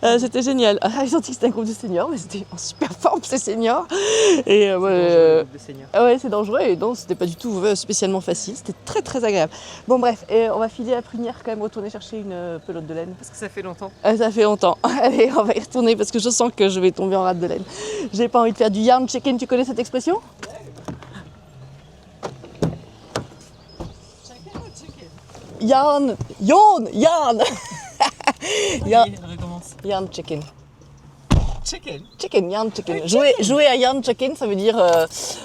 adorable. C'était génial. J'ai senti que c'était un groupe de seniors, mais c'était en super forme ces seniors. Et De seigneur. ah ouais, c'est dangereux et donc c'était pas du tout spécialement facile. C'était très très agréable. Bon bref, et on va filer à Prunière quand même, retourner chercher une pelote de laine. Parce que ça fait longtemps. Ça fait longtemps. Allez, on va y retourner parce que je sens que je vais tomber en rate de laine. J'ai pas envie de faire du yarn chicken. Tu connais cette expression? Yarn, yarn. Yarn, recommence. yarn chicken. Chicken. Chicken, yarn chicken. Jouer à yarn chicken, ça veut dire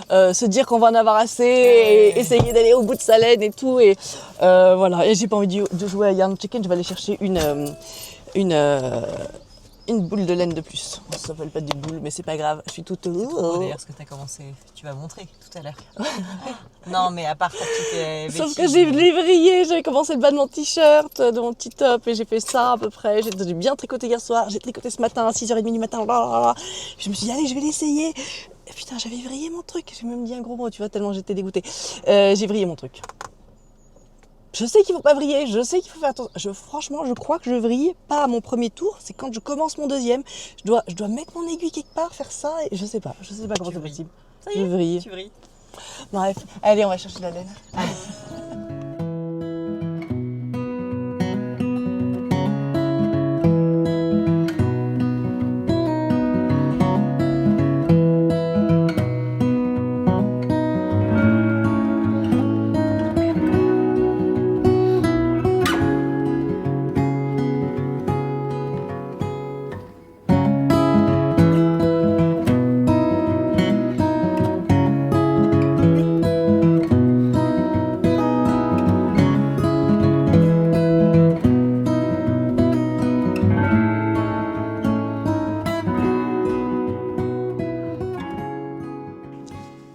se dire qu'on va en avoir assez et essayer d'aller au bout de sa laine et tout. Et voilà. Et j'ai pas envie de jouer à yarn chicken. Je vais aller chercher une boule de laine de plus. Ça s'appelle pas des boules, mais c'est pas grave. Je suis toute. D'ailleurs, ce que tu as commencé, tu vas montrer tout à l'heure. Non, mais à part quand tu t'es Sauf que j'ai vrillé, j'avais commencé le bas de mon t-shirt, de mon petit top, et j'ai fait ça à peu près. J'ai bien tricoté hier soir, j'ai tricoté ce matin à 6h30 du matin. Blablabla. Je me suis dit, allez, je vais l'essayer. Et putain, j'avais vrillé mon truc. J'ai même dit un gros mot, tu vois, tellement j'étais dégoûtée. J'ai vrillé mon truc. Je sais qu'il faut pas vriller, je sais qu'il faut faire attention. Franchement, je crois que je vrille pas à mon premier tour, c'est quand je commence mon deuxième. Je dois mettre mon aiguille quelque part, faire ça, et je sais pas comment c'est possible. Ça y Je est, vrille. tu vrilles. Bref, allez, on va chercher la laine.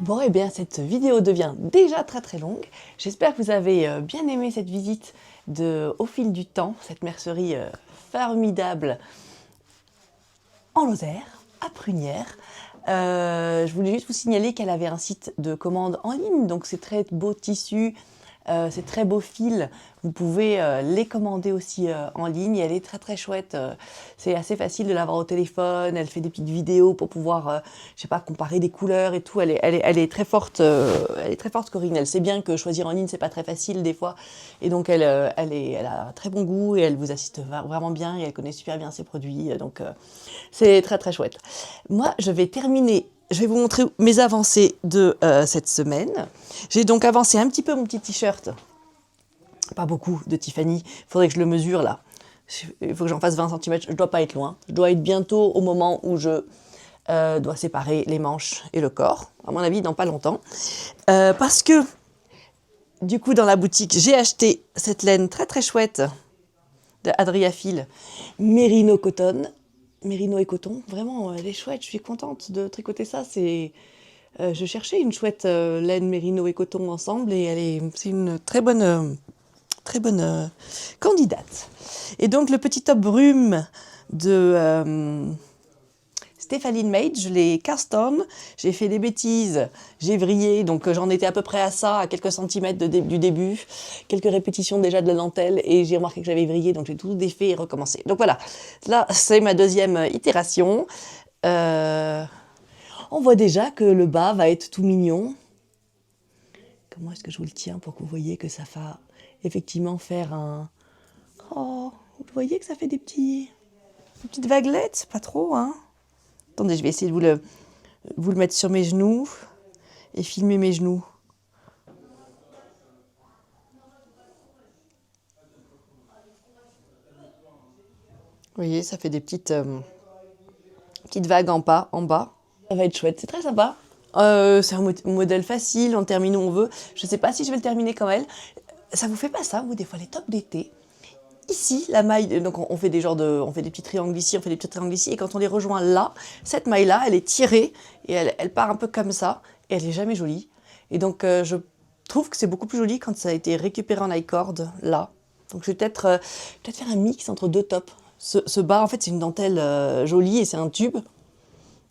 Bon, et bien cette vidéo devient déjà très très longue. J'espère que vous avez bien aimé cette visite au fil du temps, cette mercerie formidable en Lozère, à Prunière. Je voulais juste vous signaler qu'elle avait un site de commande en ligne, donc c'est très beau tissu, c'est très beau fil. Vous pouvez les commander aussi en ligne. Elle est très très chouette. C'est assez facile de l'avoir au téléphone. Elle fait des petites vidéos pour pouvoir, je sais pas, comparer des couleurs et tout. Elle est très forte. Elle est très forte, Corinne. Elle sait bien que choisir en ligne c'est pas très facile des fois. Et donc elle a un très bon goût et elle vous assiste vraiment bien et elle connaît super bien ses produits. Donc c'est très très chouette. Moi, je vais vous montrer mes avancées de cette semaine. J'ai donc avancé un petit peu mon petit t-shirt. Pas beaucoup de Tiffany. Il faudrait que je le mesure là. Il faut que j'en fasse 20 cm. Je ne dois pas être loin. Je dois être bientôt au moment où je dois séparer les manches et le corps. À mon avis, dans pas longtemps. Parce que, du coup, dans la boutique, j'ai acheté cette laine très très chouette de Adriafil Merino Cotton. Merino et coton, vraiment, elle est chouette, je suis contente de tricoter ça. Je cherchais une chouette laine Merino et coton ensemble et c'est une très bonne candidate. Et donc le petit top brume de Stéphaline Maid, je l'ai cast on, j'ai fait des bêtises, j'ai vrillé, donc j'en étais à peu près à ça, à quelques centimètres du début, quelques répétitions déjà de la dentelle, et j'ai remarqué que j'avais vrillé, donc j'ai tout défait et recommencé. Donc voilà, là c'est ma deuxième itération. On voit déjà que le bas va être tout mignon. Comment est-ce que je vous le tiens pour que vous voyez que ça va effectivement faire un... Oh, vous voyez que ça fait des petites vaguelettes, pas trop, hein. Attendez, je vais essayer de vous le mettre sur mes genoux et filmer mes genoux. Vous voyez, ça fait des petites vagues en bas. Ça va être chouette, c'est très sympa. C'est un modèle facile, on termine où on veut. Je ne sais pas si je vais le terminer comme elle. Ça vous fait pas ça, vous, des fois, les tops d'été? ici, la maille, donc on fait des petits triangles ici, on fait des petits triangles ici, et quand on les rejoint là, cette maille-là, elle est tirée, et elle part un peu comme ça, et elle n'est jamais jolie. Et donc je trouve que c'est beaucoup plus joli quand ça a été récupéré en I-cord, là. Donc je vais peut-être faire un mix entre deux tops. Ce bas, en fait, c'est une dentelle jolie, et c'est un tube.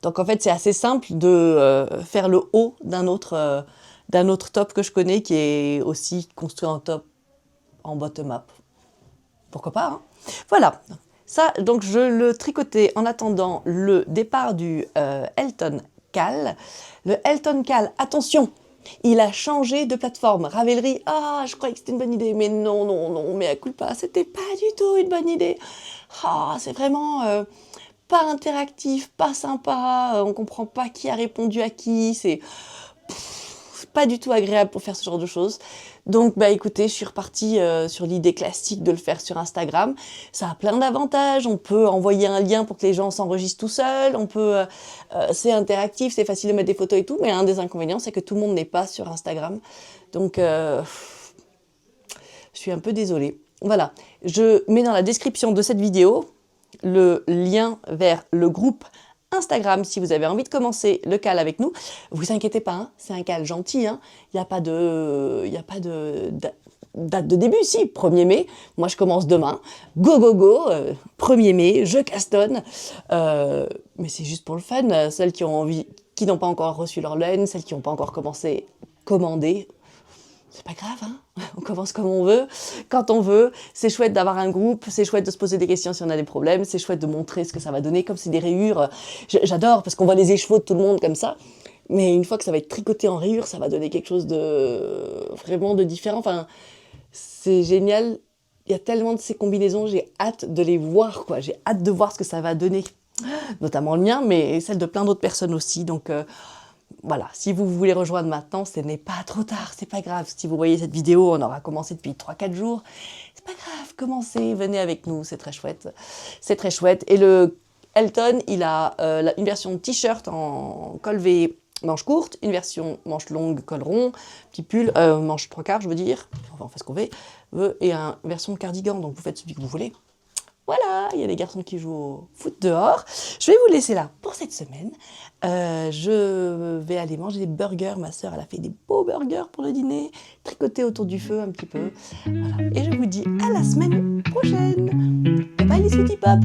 Donc en fait, c'est assez simple de faire le haut d'un autre top que je connais, qui est aussi construit en top, en bottom-up. Pourquoi pas, hein. Voilà, ça, donc je le tricotais en attendant le départ du Elton Cal. Le Elton Cal, attention, il a changé de plateforme. Ravelry, ah, je croyais que c'était une bonne idée, mais non, mais à culpa, c'était pas du tout une bonne idée. Ah, c'est vraiment pas interactif, pas sympa, on comprend pas qui a répondu à qui, c'est pas du tout agréable pour faire ce genre de choses. Donc bah écoutez, je suis repartie sur l'idée classique de le faire sur Instagram. Ça a plein d'avantages, on peut envoyer un lien pour que les gens s'enregistrent tout seuls, c'est interactif, c'est facile de mettre des photos et tout, mais un des inconvénients, c'est que tout le monde n'est pas sur Instagram. Donc je suis un peu désolée. Voilà, je mets dans la description de cette vidéo le lien vers le groupe Instagram si vous avez envie de commencer le cal avec nous. Vous inquiétez pas, hein, c'est un cal gentil, hein. Il n'y a pas de date de début, si, 1er mai, moi je commence demain, go, 1er mai, je castonne, mais c'est juste pour le fun, celles qui ont envie, qui n'ont pas encore reçu leur laine, celles qui n'ont pas encore commencé, commander. C'est pas grave, hein, on commence comme on veut, quand on veut. C'est chouette d'avoir un groupe, c'est chouette de se poser des questions si on a des problèmes, c'est chouette de montrer ce que ça va donner, comme c'est des rayures. J'adore parce qu'on voit les écheveaux de tout le monde comme ça. Mais une fois que ça va être tricoté en rayures, ça va donner quelque chose de vraiment de différent. Enfin, c'est génial. Il y a tellement de ces combinaisons, j'ai hâte de les voir, quoi. J'ai hâte de voir ce que ça va donner. Notamment le mien, mais celle de plein d'autres personnes aussi. Donc, voilà, si vous voulez rejoindre maintenant, ce n'est pas trop tard, c'est pas grave. Si vous voyez cette vidéo, on aura commencé depuis 3-4 jours. C'est pas grave, commencez, venez avec nous, c'est très chouette. C'est très chouette. Et le Elton, il a une version t-shirt en col V manche courte, une version manche longue, col rond, petit pull, manche 3/4 je veux dire, enfin on fait ce qu'on veut, et une version cardigan, donc vous faites celui que vous voulez. Voilà, il y a des garçons qui jouent au foot dehors. Je vais vous laisser là pour cette semaine. Je vais aller manger des burgers. Ma sœur, elle a fait des beaux burgers pour le dîner, tricotés autour du feu un petit peu. Voilà. Et je vous dis à la semaine prochaine. Bye bye les sweetie pop.